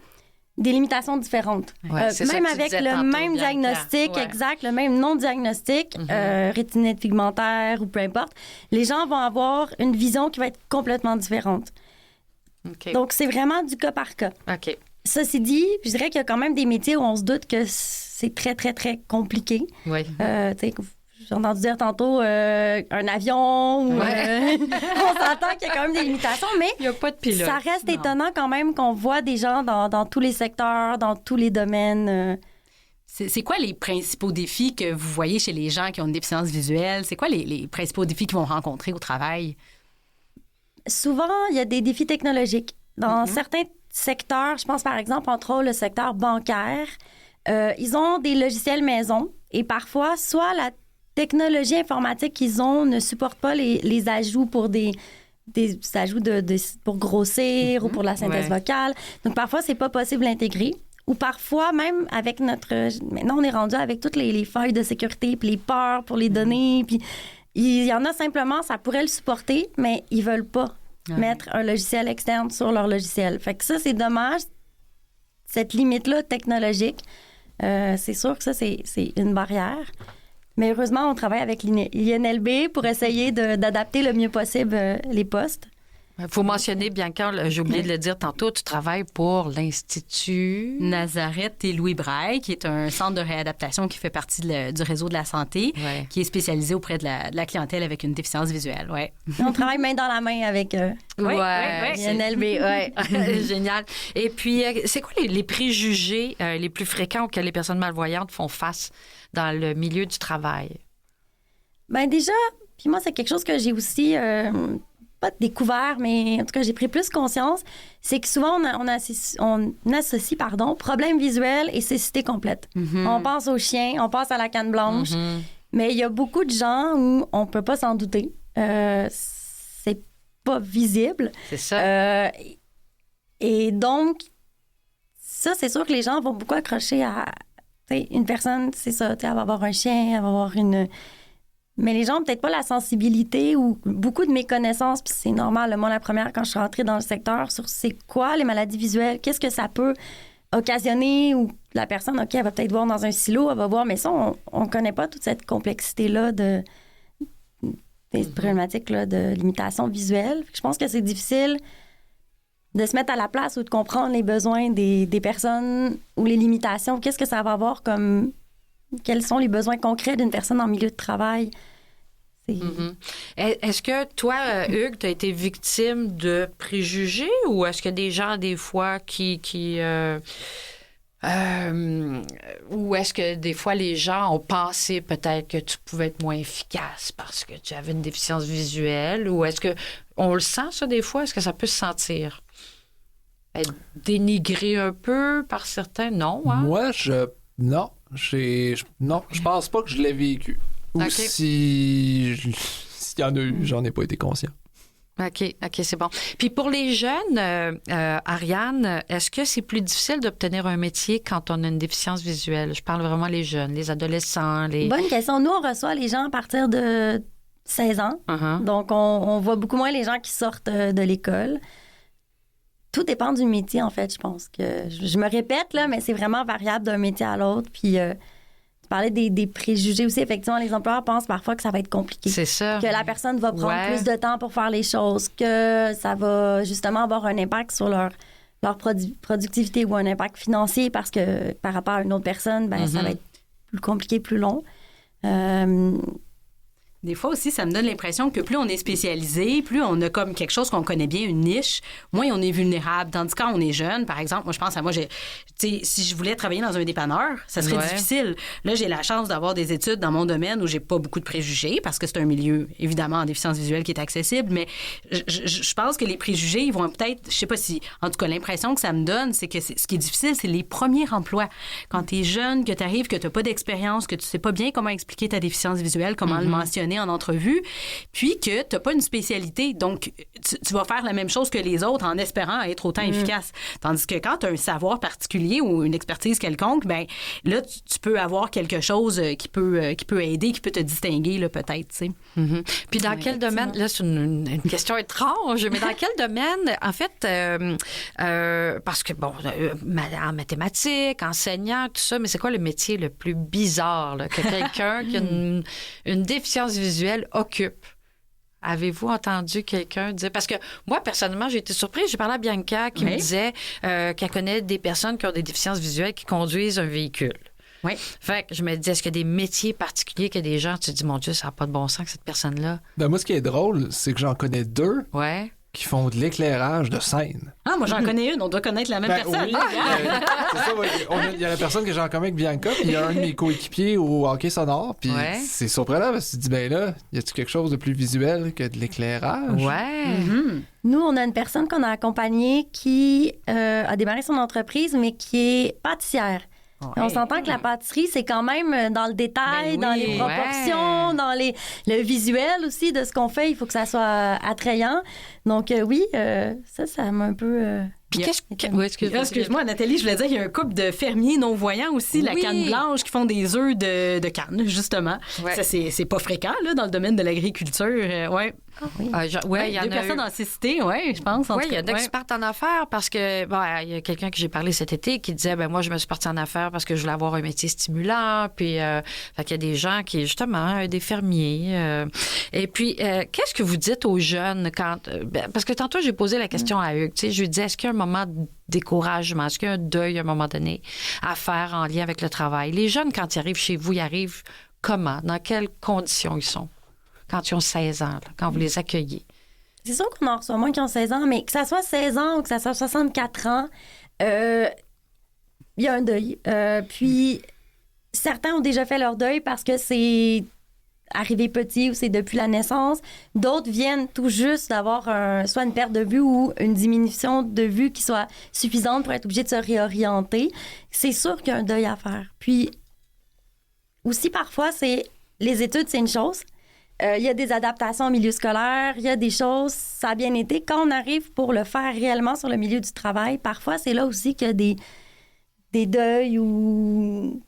des limitations différentes. Ouais, c'est ça même que tu avec disais le tantôt, même Bianca. diagnostic, Ouais. exact, le même non-diagnostic, rétinite pigmentaire ou peu importe, les gens vont avoir une vision qui va être complètement différente. OK. Donc, c'est vraiment du cas par cas. OK. Ceci dit, je dirais qu'il y a quand même des métiers où on se doute que c'est très, très, très compliqué. Oui. Tu sais, j'ai entendu dire tantôt un avion. Ou, Ouais. on s'entend qu'il y a quand même des limitations, mais Il n'y a pas de pilote. ça reste étonnant quand même qu'on voit des gens dans tous les secteurs, dans tous les domaines. C'est quoi les principaux défis que vous voyez chez les gens qui ont une déficience visuelle? C'est quoi les principaux défis qu'ils vont rencontrer au travail? Souvent, il y a des défis technologiques. Dans certains secteurs, je pense par exemple, entre autres, le secteur bancaire, ils ont des logiciels maison et parfois, soit la technologie informatique qu'ils ont ne supporte pas les ajouts pour des ajouts pour grossir ou pour la synthèse Ouais. vocale. Donc, parfois, c'est pas possible d'intégrer. Ou parfois, même avec maintenant, on est rendu avec toutes les feuilles de sécurité, puis les peurs pour les données, puis il y en a simplement, ça pourrait le supporter, mais ils veulent pas mettre un logiciel externe sur leur logiciel. Fait que ça, c'est dommage. Cette limite-là technologique, c'est sûr que ça, c'est une barrière. Mais heureusement, on travaille avec l'INLB pour essayer d'adapter le mieux possible les postes. Il faut mentionner, Bianca, j'ai oublié de le dire tantôt, tu travailles pour l'Institut... Nazareth et Louis Braille, qui est un centre de réadaptation qui fait partie du réseau de la santé, Ouais. qui est spécialisé auprès de la clientèle avec une déficience visuelle. Ouais. On travaille main dans la main avec l'INLB. Ouais. Génial. Et puis, c'est quoi les préjugés les plus fréquents auxquels les personnes malvoyantes font face dans le milieu du travail? Ben déjà, puis moi, c'est quelque chose que j'ai aussi pas découvert, mais en tout cas, j'ai pris plus conscience, c'est que souvent, on associe problème visuel et cécité complète. On pense aux chiens, on pense à la canne blanche, mais il y a beaucoup de gens où on peut pas s'en douter. C'est pas visible. C'est ça. Et donc, ça, c'est sûr que les gens vont beaucoup accrocher à... t'sais, une personne, c'est ça, elle va avoir un chien, elle va avoir une... Mais les gens n'ont peut-être pas la sensibilité ou beaucoup de méconnaissances, puis c'est normal. Moi, la première, quand je suis rentrée dans le secteur, sur c'est quoi les maladies visuelles, qu'est-ce que ça peut occasionner, ou la personne, OK, elle va peut-être voir dans un silo, elle va voir, mais ça, on ne connaît pas toute cette complexité-là des problématiques là, de limitation visuelle. Je pense que c'est difficile de se mettre à la place ou de comprendre les besoins des personnes ou les limitations. Qu'est-ce que ça va avoir comme... Quels sont les besoins concrets d'une personne en milieu de travail? Est-ce que toi, Hugues, tu as été victime de préjugés ou est-ce que des gens, des fois, ou est-ce que des fois, les gens ont pensé peut-être que tu pouvais être moins efficace parce que tu avais une déficience visuelle? Ou est-ce que on le sent, ça, des fois? Est-ce que ça peut se sentir? Être dénigré un peu par certains? Non, hein? Moi, non, je pense pas que je l'ai vécu. Ou Ok. s'il y en a eu, j'en ai pas été conscient. OK, c'est bon. Puis pour les jeunes, Ariane, est-ce que c'est plus difficile d'obtenir un métier quand on a une déficience visuelle? Je parle vraiment les jeunes, les adolescents, les... Bonne question. Nous, on reçoit les gens à partir de 16 ans. Uh-huh. Donc, on voit beaucoup moins les gens qui sortent de l'école. Tout dépend du métier, en fait, je pense. Que je me répète, là, mais c'est vraiment variable d'un métier à l'autre. Puis, tu parlais des préjugés aussi. Effectivement, les employeurs pensent parfois que ça va être compliqué. C'est ça. Que la personne va prendre Ouais. plus de temps pour faire les choses, que ça va justement avoir un impact sur leur productivité ou un impact financier parce que par rapport à une autre personne, ben, ça va être plus compliqué, plus long. Des fois aussi, ça me donne l'impression que plus on est spécialisé, plus on a comme quelque chose qu'on connaît bien, une niche, moins on est vulnérable. Tandis que quand on est jeune, par exemple, moi, je pense à moi, si je voulais travailler dans un dépanneur, ça serait difficile. Là, j'ai la chance d'avoir des études dans mon domaine où j'ai pas beaucoup de préjugés parce que c'est un milieu, évidemment, en déficience visuelle qui est accessible, mais je pense que les préjugés, ils vont peut-être, je sais pas si, en tout cas, l'impression que ça me donne, c'est que ce qui est difficile, c'est les premiers emplois. Quand tu es jeune, que tu arrives, que tu n'as pas d'expérience, que tu sais pas bien comment expliquer ta déficience visuelle, comment le mentionner en entrevue, puis que tu n'as pas une spécialité. Donc, tu vas faire la même chose que les autres en espérant être autant efficace. Tandis que quand tu as un savoir particulier ou une expertise quelconque, ben là, tu peux avoir quelque chose qui peut aider, qui peut te distinguer, là, peut-être, tu sais. Puis dans quel domaine, là, c'est une question étrange, mais dans quel domaine, en fait, parce que, bon, en mathématiques, enseignant, tout ça, mais c'est quoi le métier le plus bizarre là, que quelqu'un qui a une déficience visuelle occupe? Avez-vous entendu quelqu'un dire... Parce que moi, personnellement, j'ai été surprise. J'ai parlé à Bianca qui me disait qu'elle connaît des personnes qui ont des déficiences visuelles qui conduisent un véhicule. Oui. Fait que je me dis, est-ce qu'il y a des métiers particuliers que des gens, tu te dis, mon Dieu, ça n'a pas de bon sens que cette personne-là? Ben moi, ce qui est drôle, c'est que j'en connais 2 qui font de l'éclairage de scène. Ah, moi, j'en connais une. On doit connaître la même personne. Oui, c'est ça. Il y a la personne que j'ai en commun avec Bianca, puis il y a un de mes coéquipiers au hockey sonore, puis c'est surprenant parce que tu te dis, ben là, y a-tu quelque chose de plus visuel que de l'éclairage? Ouais. Nous, on a une personne qu'on a accompagnée qui a démarré son entreprise, mais qui est pâtissière. On s'entend que la pâtisserie, c'est quand même dans le détail, dans les proportions, dans le visuel aussi de ce qu'on fait. Il faut que ça soit attrayant. Donc oui, ça m'a un peu... Puis excuse-moi, Nathalie, je voulais dire qu'il y a un couple de fermiers non-voyants aussi, la canne blanche, qui font des œufs de canne, justement. Ça, c'est pas fréquent là, dans le domaine de l'agriculture. Ah oui. Il y en a 2 personnes en cécité, je pense. Oui, il y a d'experts en affaires parce que, il y a quelqu'un que j'ai parlé cet été qui disait, moi, je me suis partie en affaires parce que je voulais avoir un métier stimulant. Puis, fait qu'il y a des gens qui, justement, des fermiers. Et puis, qu'est-ce que vous dites aux jeunes quand. Parce que tantôt, j'ai posé la question à Hugues. Je lui disais, est-ce qu'il y a un moment de découragement, est-ce qu'il y a un deuil à un moment donné à faire en lien avec le travail? Les jeunes, quand ils arrivent chez vous, ils arrivent comment? Dans quelles conditions ils sont? Quand ils ont 16 ans, là, quand vous les accueillez? C'est sûr qu'on en reçoit moins qui ont 16 ans, mais que ça soit 16 ans ou que ça soit 64 ans, il y a un deuil. Puis, certains ont déjà fait leur deuil parce que c'est arrivé petit ou c'est depuis la naissance. D'autres viennent tout juste d'avoir soit une perte de vue ou une diminution de vue qui soit suffisante pour être obligé de se réorienter. C'est sûr qu'il y a un deuil à faire. Puis, aussi, parfois, les études, c'est une chose. Il y a des adaptations au milieu scolaire, il y a des choses, ça a bien été. Quand on arrive pour le faire réellement sur le milieu du travail, parfois, c'est là aussi qu'il y a des deuils ou...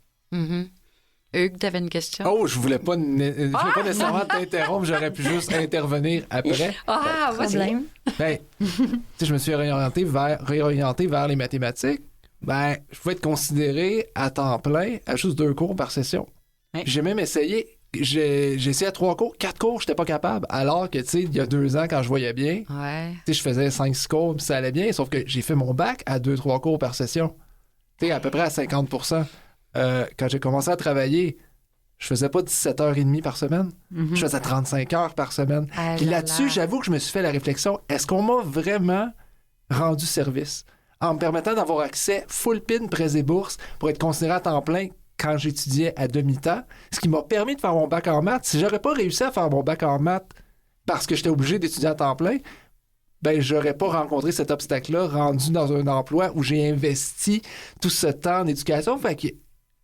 Hugues, tu avais une question? Oh, je voulais pas nécessairement t'interrompre, j'aurais pu juste intervenir après. Ah, problème. Je me suis réorienté vers les mathématiques. Je pouvais être considéré à temps plein à juste 2 cours par session. J'ai même essayé... J'ai essayé à 3 cours, 4 cours, j'étais pas capable. Alors que, il y a 2 ans, quand je voyais bien, je faisais 5-6 cours, puis ça allait bien, sauf que j'ai fait mon bac à 2-3 cours par session. À peu près à 50%. Quand j'ai commencé à travailler, je faisais pas 17h30 par semaine. Je faisais 35 heures par semaine. Puis là-dessus, j'avoue que je me suis fait la réflexion, est-ce qu'on m'a vraiment rendu service en me permettant d'avoir accès full pin, prêts et bourses pour être considéré à temps plein quand j'étudiais à demi-temps, ce qui m'a permis de faire mon bac en maths. Si j'aurais pas réussi à faire mon bac en maths parce que j'étais obligé d'étudier à temps plein, j'aurais pas rencontré cet obstacle-là rendu dans un emploi où j'ai investi tout ce temps en éducation. Fait que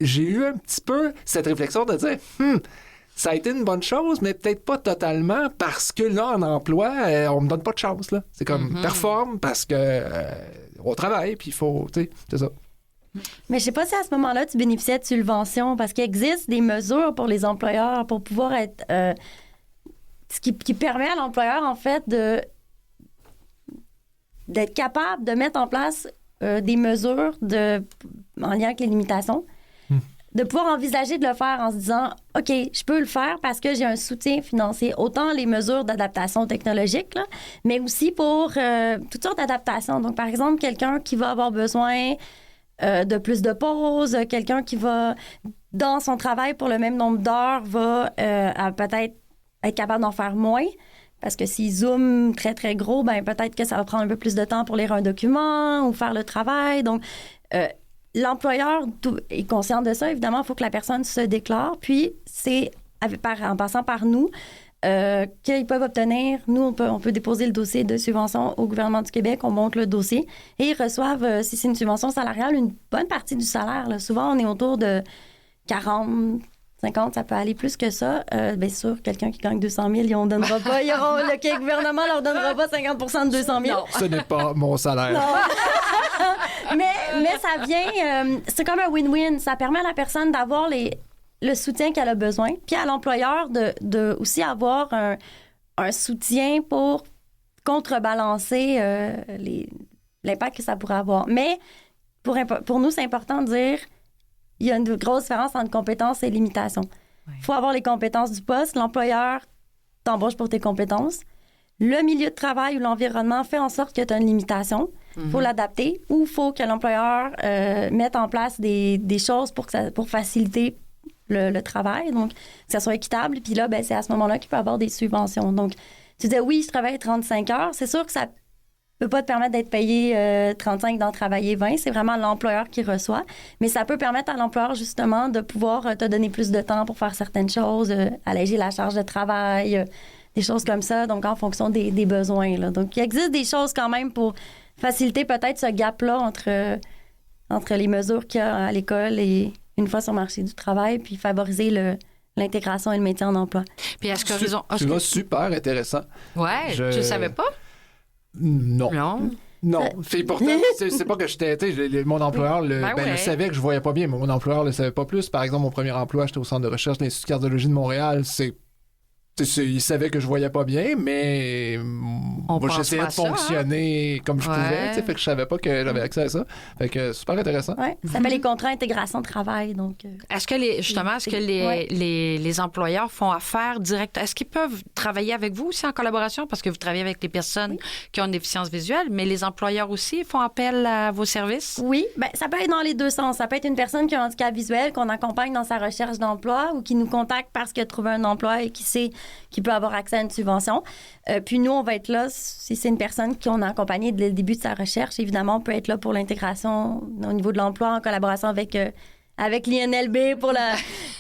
j'ai eu un petit peu cette réflexion de dire, ça a été une bonne chose, mais peut-être pas totalement parce que là, en emploi, on me donne pas de chance, là. C'est comme, performe parce que on travaille, puis il faut, c'est ça. Mais je sais pas si à ce moment-là, tu bénéficiais de subventions, parce qu'il existe des mesures pour les employeurs pour pouvoir être... ce qui permet à l'employeur, en fait, d'être capable de mettre en place des mesures en lien avec les limitations, de pouvoir envisager de le faire en se disant, OK, je peux le faire parce que j'ai un soutien financier, autant les mesures d'adaptation technologique, là, mais aussi pour toutes sortes d'adaptations. Donc, par exemple, quelqu'un qui va avoir besoin... de plus de pauses, quelqu'un qui va, dans son travail pour le même nombre d'heures, va peut-être être capable d'en faire moins. Parce que s'ils zooment très, très gros, ben peut-être que ça va prendre un peu plus de temps pour lire un document ou faire le travail. Donc, l'employeur est conscient de ça. Évidemment, il faut que la personne se déclare. Puis, c'est en passant par nous qu'ils peuvent obtenir. Nous, on peut déposer le dossier de subvention au gouvernement du Québec. On monte le dossier et ils reçoivent, si c'est une subvention salariale, une bonne partie du salaire. Là. Souvent, on est autour de 40, 50, ça peut aller plus que ça. Bien sûr, quelqu'un qui gagne 200 000, ils ne donnera pas. Le gouvernement ne leur donnera pas 50 de 200 000. Non. Ce n'est pas mon salaire. Non. mais ça vient... c'est comme un win-win. Ça permet à la personne d'avoir le soutien qu'elle a besoin, puis à l'employeur de aussi avoir un soutien pour contrebalancer l'impact que ça pourrait avoir. Mais pour nous, c'est important de dire il y a une grosse différence entre compétences et limitations. Il faut avoir les compétences du poste. L'employeur t'embauche pour tes compétences. Le milieu de travail ou l'environnement fait en sorte que tu as une limitation. Il faut l'adapter ou il faut que l'employeur mette en place des choses pour faciliter le travail, donc que ça soit équitable. Puis là, ben, c'est à ce moment-là qu'il peut avoir des subventions. Donc, tu disais, oui, je travaille 35 heures. C'est sûr que ça peut pas te permettre d'être payé 35, d'en travailler 20. C'est vraiment l'employeur qui reçoit. Mais ça peut permettre à l'employeur, justement, de pouvoir te donner plus de temps pour faire certaines choses, alléger la charge de travail, des choses comme ça, donc en fonction des besoins. Là. Donc, il existe des choses quand même pour faciliter peut-être ce gap-là entre les mesures qu'il y a à l'école et une fois sur le marché du travail, puis favoriser l'intégration et le maintien en emploi. Puis est-ce que Tu vas super intéressant. Ouais, je savais pas. Non. Non. Pourtant, c'est pas que j'étais... Mon employeur le savait que je voyais pas bien, mais mon employeur le savait pas plus. Par exemple, mon premier emploi, j'étais au centre de recherche de l'Institut de cardiologie de Montréal. Il savait que je voyais pas bien, mais j'essayais de fonctionner comme je pouvais. Fait que je savais pas que j'avais accès à ça. Fait que super intéressant. Oui, ça s'appelle les contrats d'intégration de travail. Donc, est-ce que les employeurs font affaire direct? Est-ce qu'ils peuvent travailler avec vous aussi en collaboration? Parce que vous travaillez avec les personnes qui ont une déficience visuelle, mais les employeurs aussi font appel à vos services? Oui, ben, ça peut être dans les deux sens. Ça peut être une personne qui a un handicap visuel qu'on accompagne dans sa recherche d'emploi ou qui nous contacte parce qu'il a trouvé un emploi et qui peut avoir accès à une subvention. Puis nous, on va être là, si c'est une personne qu'on a accompagnée dès le début de sa recherche, évidemment, on peut être là pour l'intégration au niveau de l'emploi en collaboration avec l'INLB pour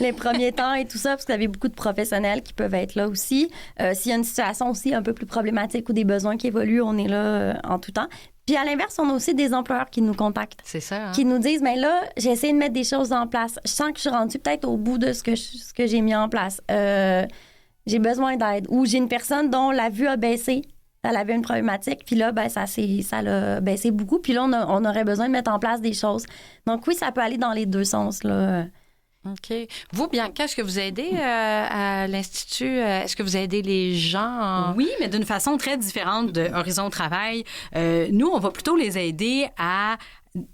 les premiers temps et tout ça, parce que vous avez beaucoup de professionnels qui peuvent être là aussi. S'il y a une situation aussi un peu plus problématique ou des besoins qui évoluent, on est là en tout temps. Puis à l'inverse, on a aussi des employeurs qui nous contactent. C'est ça. Hein? Qui nous disent, mais là, j'ai essayé de mettre des choses en place. Je sens que je suis rendue peut-être au bout de ce que j'ai mis en place. J'ai besoin d'aide. Ou j'ai une personne dont la vue a baissé. Elle avait une problématique. Puis là, ben, ça l'a baissé beaucoup. Puis là, on aurait besoin de mettre en place des choses. Donc oui, ça peut aller dans les deux sens, là. OK. Vous, Bianca, est-ce que vous aidez à l'Institut? Est-ce que vous aidez les gens? Oui, mais d'une façon très différente de Horizon Travail. Nous, on va plutôt les aider à,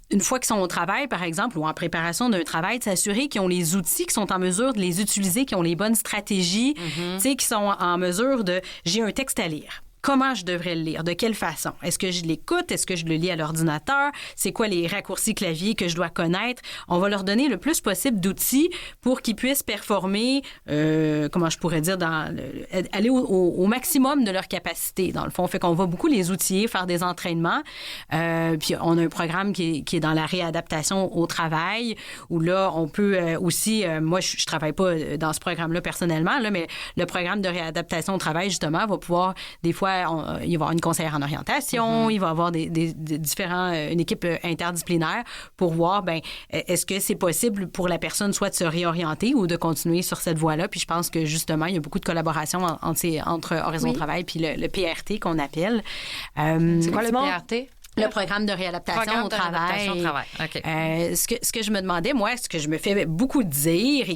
une fois qu'ils sont au travail, par exemple, ou en préparation d'un travail, de s'assurer qu'ils ont les outils, qu'ils sont en mesure de les utiliser, qu'ils ont les bonnes stratégies, tu sais, qu'ils sont en mesure de... J'ai un texte à lire. Comment je devrais le lire? De quelle façon? Est-ce que je l'écoute? Est-ce que je le lis à l'ordinateur? C'est quoi les raccourcis clavier que je dois connaître? On va leur donner le plus possible d'outils pour qu'ils puissent performer, comment je pourrais dire, aller au maximum de leur capacité, dans le fond. Fait qu'on va beaucoup les outiller, faire des entraînements. Puis on a un programme qui est dans la réadaptation au travail, où là, on peut aussi... moi, je travaille pas dans ce programme-là personnellement, là, mais le programme de réadaptation au travail, justement, va pouvoir, des fois, il va y avoir une conseillère en orientation, il va y avoir des différents, une équipe interdisciplinaire pour voir, ben, est-ce que c'est possible pour la personne soit de se réorienter ou de continuer sur cette voie-là. Puis je pense que, justement, il y a beaucoup de collaboration entre Horizon Travail puis le PRT qu'on appelle. C'est quoi le PRT? Le programme de réadaptation au travail. OK. Ce que je me demandais, moi, ce que je me fais beaucoup dire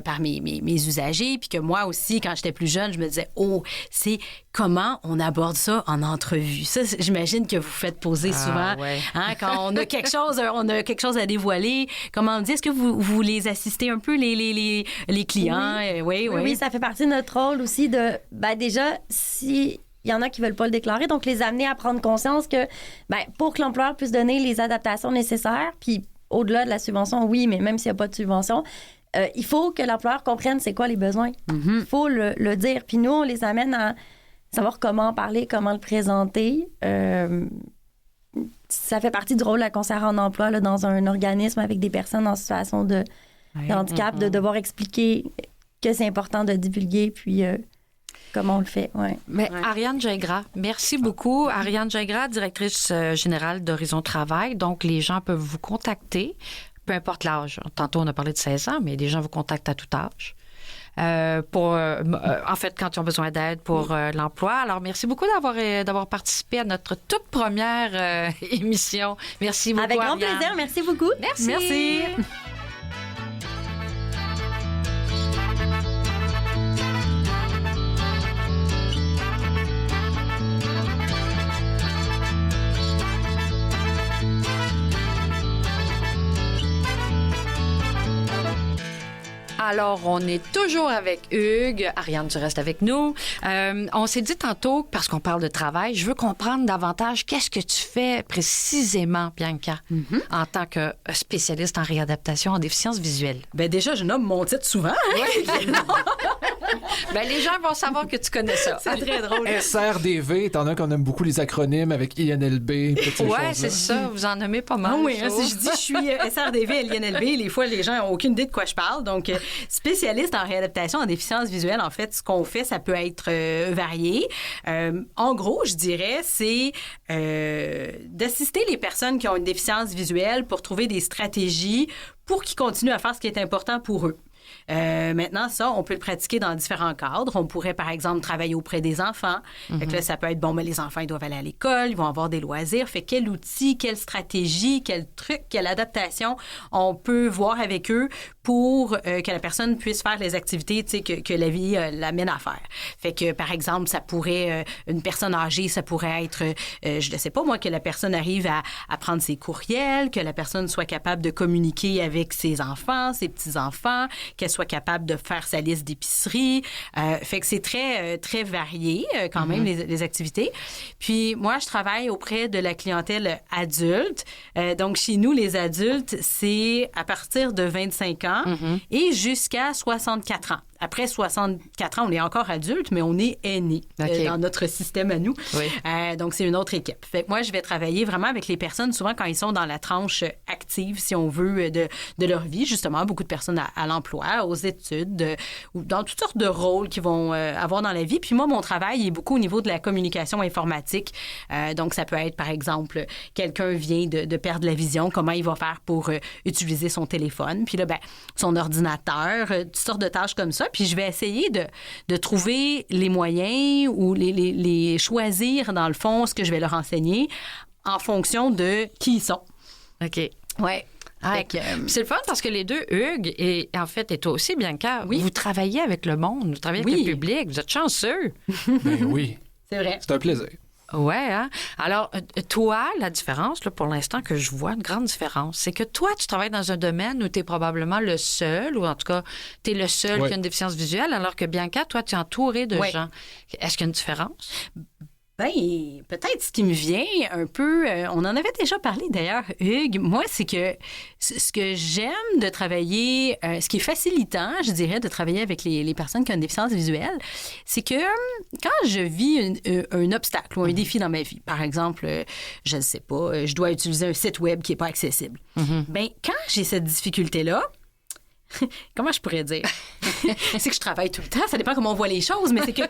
par mes usagers, puis que moi aussi, quand j'étais plus jeune, je me disais, c'est comment on aborde ça en entrevue. Ça, j'imagine que vous faites poser souvent. Ouais. Hein, quand on a quelque chose à dévoiler, comment on dit, est-ce que vous les assistez un peu, les clients? Oui, ça fait partie de notre rôle aussi de, déjà, si... Il y en a qui ne veulent pas le déclarer, donc les amener à prendre conscience que pour que l'employeur puisse donner les adaptations nécessaires, puis au-delà de la subvention, oui, mais même s'il n'y a pas de subvention, il faut que l'employeur comprenne c'est quoi les besoins. Il faut le dire. Puis nous, on les amène à savoir comment en parler, comment le présenter. Ça fait partie du rôle de la conseillère en emploi là, dans un organisme avec des personnes en situation de handicap, de devoir expliquer que c'est important de divulguer, puis comment on le fait. Ouais. Mais Ariane Gingras, merci beaucoup. Ariane Gingras, directrice générale d'Horizon Travail. Donc, les gens peuvent vous contacter, peu importe l'âge. Tantôt, on a parlé de 16 ans, mais les gens vous contactent à tout âge. En fait, quand ils ont besoin d'aide pour l'emploi. Alors, merci beaucoup d'avoir participé à notre toute première émission. Merci beaucoup, avec grand Ariane. plaisir. Merci beaucoup. Merci. Alors, on est toujours avec Hugues. Ariane, tu restes avec nous. On s'est dit tantôt, parce qu'on parle de travail, je veux comprendre davantage qu'est-ce que tu fais précisément, Bianca, en tant que spécialiste en réadaptation en déficience visuelle. Bien, déjà, je nomme mon titre souvent. Bien, les gens vont savoir que tu connais ça. C'est très drôle. SRDV, étant donné qu'on aime beaucoup les acronymes avec INLB, toutes ces Oui, choses-là. c'est ça. Vous en nommez pas mal. Ah oui, si je dis je suis SRDV, LINLB, les fois, les gens n'ont aucune idée de quoi je parle. Donc, spécialiste en réadaptation en déficience visuelle, en fait, ce qu'on fait, ça peut être varié. En gros, je dirais, c'est d'assister les personnes qui ont une déficience visuelle pour trouver des stratégies pour qu'ils continuent à faire ce qui est important pour eux. Maintenant, ça, on peut le pratiquer dans différents cadres. On pourrait, par exemple, travailler auprès des enfants. Fait que là, ça peut être, bon, mais les enfants, ils doivent aller à l'école, ils vont avoir des loisirs. Fait quel outil, quelle stratégie, quel truc, quelle adaptation on peut voir avec eux pour que la personne puisse faire les activités, tu sais, que la vie l'amène à faire. Fait que, par exemple, ça pourrait, une personne âgée, ça pourrait être, je ne sais pas, moi, que la personne arrive à prendre ses courriels, que la personne soit capable de communiquer avec ses enfants, ses petits-enfants, qu'elle soit capable de faire sa liste d'épicerie. Fait que c'est très, très varié quand même, les activités. Puis moi, je travaille auprès de la clientèle adulte. Donc, chez nous, les adultes, c'est à partir de 25 ans et jusqu'à 64 ans. Après 64 ans, on est encore adulte, mais on est aîné dans notre système à nous. Oui. Donc, c'est une autre équipe. Fait que moi, je vais travailler vraiment avec les personnes, souvent quand ils sont dans la tranche active, si on veut, de leur vie. Justement, beaucoup de personnes à l'emploi, aux études, ou dans toutes sortes de rôles qu'ils vont avoir dans la vie. Puis moi, mon travail est beaucoup au niveau de la communication informatique. Donc, ça peut être, par exemple, quelqu'un vient de perdre la vision, comment il va faire pour utiliser son téléphone. Puis là, ben, son ordinateur, toutes sortes de tâches comme ça. Puis je vais essayer de trouver les moyens ou les choisir, dans le fond, ce que je vais leur enseigner en fonction de qui ils sont. OK. Ouais. C'est le fun parce que les deux, Hugues et en fait, et toi aussi, Bianca, vous travaillez avec le monde, vous travaillez avec le public, vous êtes chanceux. Ben oui. C'est vrai. C'est un plaisir. Oui, hein? Alors, toi, la différence, là, pour l'instant, que je vois, une grande différence, c'est que toi, tu travailles dans un domaine où tu es probablement le seul, ou en tout cas, tu es le seul qui a une déficience visuelle, alors que Bianca, toi, tu es entourée de gens. Est-ce qu'il y a une différence? Bien, peut-être ce qui me vient un peu, on en avait déjà parlé d'ailleurs, Hugues, moi, c'est que ce que j'aime de travailler, ce qui est facilitant, je dirais, de travailler avec les personnes qui ont une déficience visuelle, c'est que quand je vis un obstacle ou un défi dans ma vie, par exemple, je ne sais pas, je dois utiliser un site web qui n'est pas accessible, bien, quand j'ai cette difficulté-là, comment je pourrais dire? C'est que je travaille tout le temps, ça dépend comment on voit les choses, mais c'est que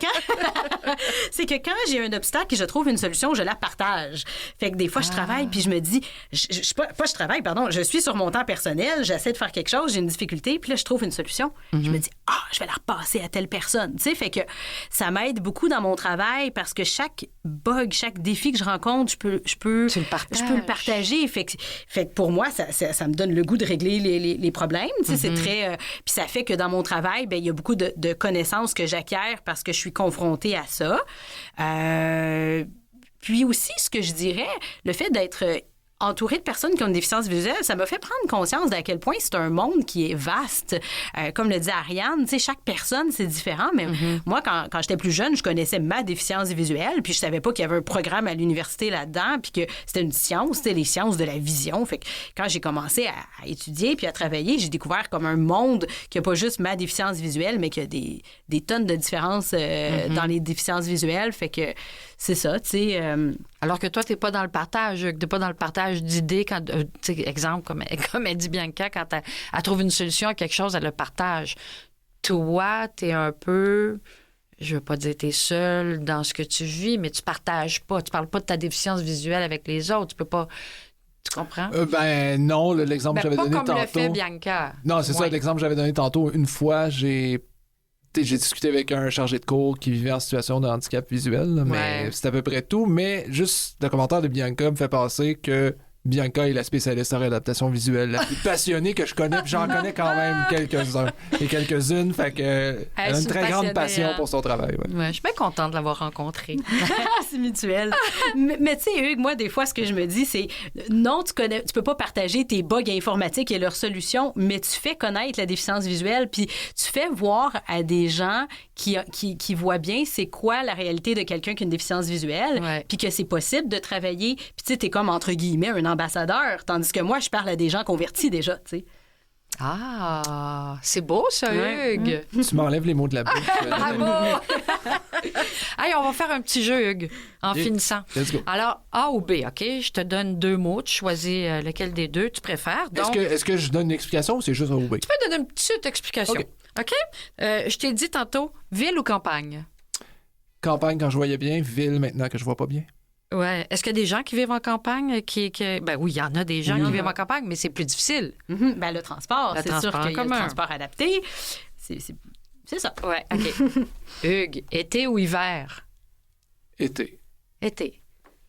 quand j'ai un obstacle et je trouve une solution, je la partage. Fait que des fois, je travaille puis je me dis, je suis sur mon temps personnel, j'essaie de faire quelque chose, j'ai une difficulté, puis là, je trouve une solution. Je me dis, je vais la repasser à telle personne. Tu sais, fait que ça m'aide beaucoup dans mon travail parce que chaque bug, chaque défi que je rencontre, je peux le partager. Fait que pour moi, ça me donne le goût de régler les problèmes. Tu sais, c'est très puis ça fait que dans mon travail, bien, il y a beaucoup de connaissances que j'acquiers parce que je suis confrontée à ça. Puis aussi, ce que je dirais, le fait d'être entourée de personnes qui ont une déficience visuelle, ça m'a fait prendre conscience d'à quel point c'est un monde qui est vaste. Comme le dit Ariane, tu sais, chaque personne, c'est différent, mais moi, quand j'étais plus jeune, je connaissais ma déficience visuelle, puis je savais pas qu'il y avait un programme à l'université là-dedans, puis que c'était une science, c'était les sciences de la vision. Fait que quand j'ai commencé à étudier puis à travailler, j'ai découvert comme un monde qui a pas juste ma déficience visuelle, mais qui a des tonnes de différences dans les déficiences visuelles. Fait que c'est ça, tu sais. Alors que toi, t'es pas dans le partage, t'es pas dans le partage d'idées. Quand, tu sais, exemple, comme elle dit Bianca, quand elle trouve une solution à quelque chose, elle le partage. Toi, t'es un peu... Je veux pas dire t'es seul dans ce que tu vis, mais tu partages pas. Tu parles pas de ta déficience visuelle avec les autres. Tu peux pas... Tu comprends? Ben non, l'exemple que j'avais donné tantôt... pas comme le fait Bianca. Non, c'est ça, l'exemple que j'avais donné tantôt. Une fois, j'ai discuté avec un chargé de cours qui vivait en situation de handicap visuel, là, mais c'est à peu près tout. Mais juste le commentaire de Bianca me fait penser que Bianca est la spécialiste en réadaptation visuelle la plus passionnée que je connais, puis j'en connais quand même quelques-uns et quelques-unes, fait que elle a une très grande passion pour son travail. Ouais, je suis bien contente de l'avoir rencontrée. C'est mutuel. mais tu sais, Hugues, moi, des fois, ce que je me dis, c'est non, tu peux pas partager tes bugs informatiques et leurs solutions, mais tu fais connaître la déficience visuelle, puis tu fais voir à des gens qui voient bien c'est quoi la réalité de quelqu'un qui a une déficience visuelle, puis que c'est possible de travailler. Puis tu sais, t'es comme, entre guillemets, un ambassadeur, tandis que moi, je parle à des gens convertis déjà, tu sais. Ah, c'est beau ça, Hugues. Tu m'enlèves les mots de la bouche. Bravo! Hey, on va faire un petit jeu, Hugues, en finissant. Let's go. Alors, A ou B, OK? Je te donne 2 mots. Tu choisis lequel des deux tu préfères. Donc, est-ce que je donne une explication ou c'est juste A ou B? Tu peux donner une petite explication. OK? Je t'ai dit tantôt, ville ou campagne? Campagne quand je voyais bien, ville maintenant que je vois pas bien. Ouais. Est-ce qu'il y a des gens qui vivent en campagne Ben oui, il y en a des gens qui vivent en campagne, mais c'est plus difficile. Ben, le transport, c'est sûr qu'il y a le transport adapté. C'est ça. Ouais, OK. Hugues, été ou hiver? Été. Été.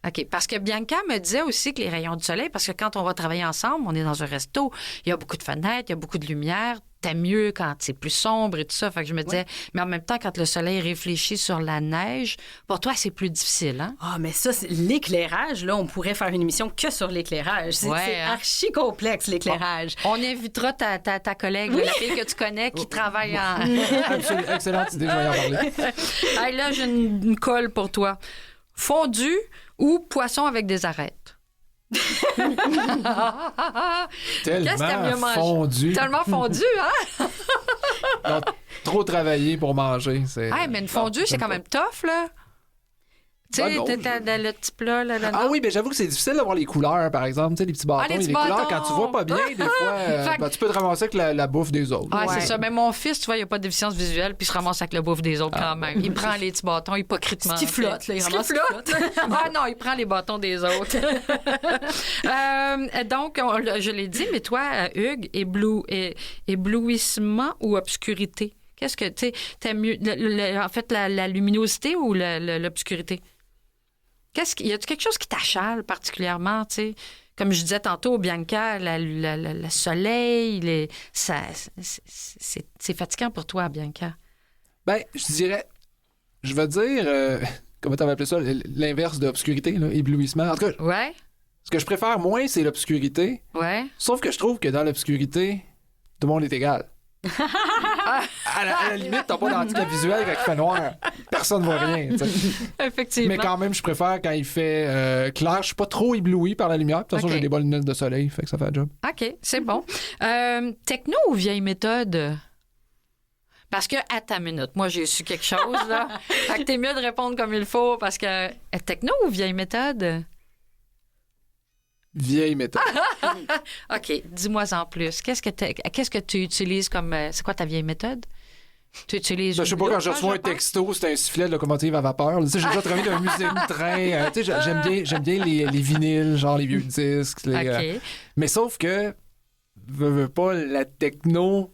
OK. Parce que Bianca me disait aussi que les rayons du soleil, parce que quand on va travailler ensemble, on est dans un resto, il y a beaucoup de fenêtres, il y a beaucoup de lumière. T'aimes mieux quand c'est plus sombre et tout ça. Fait que je me disais, mais en même temps, quand le soleil réfléchit sur la neige, pour toi, c'est plus difficile, hein? Ah, mais ça, c'est l'éclairage. Là, on pourrait faire une émission que sur l'éclairage. C'est archi complexe, l'éclairage. On invitera ta collègue, la fille que tu connais, qui travaille en... Absolument. Excellente idée, je vais y en parler. Hey, là, j'ai une colle pour toi. Fondu ou poisson avec des arêtes? Tellement fondu. Tellement fondu, hein? Non, trop travaillé pour manger. Hey, mais une fondue, c'est quand même tough, là. Tu sais, le petit plat, là. Ah oui, mais j'avoue que c'est difficile d'avoir les couleurs, par exemple. Tu sais, les petits bâtons. Les couleurs, quand tu vois pas bien, des fois, tu peux te ramasser avec la bouffe des autres. Ah, c'est ça. Mais mon fils, tu vois, il n'a pas de déficience visuelle, puis il se ramasse avec la bouffe des autres quand même. Il prend les petits bâtons hypocritement. Ce qui flotte, là. Il ramasse ce qui flotte. Ah non, il prend les bâtons des autres. Donc, je l'ai dit, mais toi, Hugues, éblouissement ou obscurité? Qu'est-ce que, tu sais, t'aimes mieux, en fait, la luminosité ou l'obscurité? Y a-t-il quelque chose qui t'achale particulièrement, tu sais? Comme je disais tantôt, Bianca, le soleil, c'est fatigant pour toi, Bianca. Ben, je vais dire, comment t'avais appelé ça, l'inverse de obscurité, là, éblouissement. En tout cas, ce que je préfère moins, c'est l'obscurité. Ouais. Sauf que je trouve que dans l'obscurité, tout le monde est égal. À la limite, t'as pas d'handicap visuel quand il fait noir. Personne ne voit rien. T'sais. Effectivement. Mais quand même, je préfère quand il fait clair. Je suis pas trop ébloui par la lumière. De toute façon, j'ai des bonnes lunettes de soleil, fait que ça fait le job. OK, c'est bon. Techno ou vieille méthode? Parce que, à ta minute, moi, j'ai su quelque chose, là. Fait que t'es mieux de répondre comme il faut, parce que techno ou vieille méthode? Vieille méthode. OK, dis-moi en plus. Qu'est-ce que tu utilises comme... c'est quoi ta vieille méthode? Tu utilises... Je sais pas, quand je reçois un texto, c'est un sifflet de locomotive à vapeur. Tu sais, j'ai déjà travaillé dans un musée de train. Tu sais, j'aime bien les vinyles, genre les vieux disques. OK. Mais sauf que, veux pas, la techno...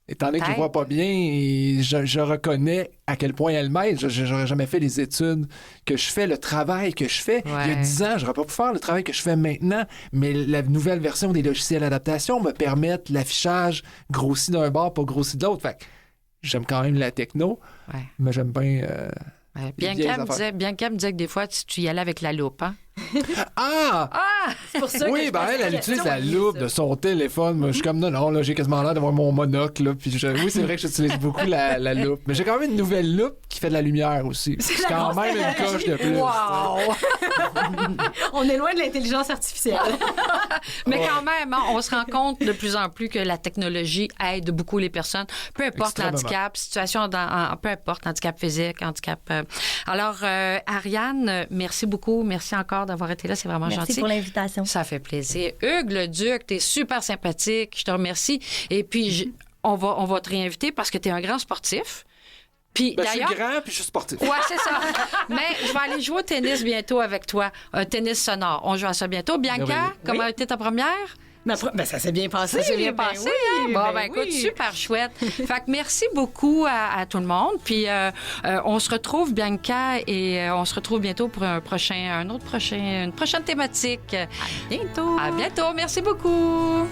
Étant donné que je vois pas bien, et je reconnais à quel point elle m'aide. J'aurais jamais fait les études que je fais, le travail que je fais. Il y a 10 ans, j'aurais pas pu faire le travail que je fais maintenant, mais la nouvelle version des logiciels d'adaptation me permettent l'affichage grossi d'un bord, pas grossi de l'autre. Fait que j'aime quand même la techno, mais j'aime bien... Bianca me disait que des fois, tu y allais avec la loupe, hein? Ah! C'est pour ça Oui, que ben elle utilise la loupe de son téléphone. Moi, je suis comme, non, là, j'ai quasiment l'air d'avoir mon monocle, là. Puis oui, c'est vrai que j'utilise beaucoup la loupe. Mais j'ai quand même une nouvelle loupe qui fait de la lumière aussi. C'est quand même une coche de plus. Wow! On est loin de l'intelligence artificielle. Mais quand même, hein, on se rend compte de plus en plus que la technologie aide beaucoup les personnes, peu importe Extrêmement. l'handicap, situation, peu importe, handicap physique, handicap... Alors, Ariane, merci beaucoup. Merci encore d'avoir été là. C'est vraiment Merci gentil. pour l'invitation. Ça fait plaisir. Hugues le Duc, t'es super sympathique. Je te remercie. Et puis, on va te réinviter parce que t'es un grand sportif. Puis, Ben, je suis d'ailleurs... grand puis je suis sportif. Ouais, c'est ça. Mais je vais aller jouer au tennis bientôt avec toi. Un tennis sonore. On joue à ça bientôt. Bianca, Oui. comment a été ta première? Ben, ça s'est bien passé. Ça s'est bien Ben passé, oui, hein? Bon, ben oui. écoute, super chouette. Fait que merci beaucoup à tout le monde. Puis on se retrouve, Bianca, et on se retrouve bientôt pour une prochaine thématique. Bientôt. À bientôt. Merci beaucoup.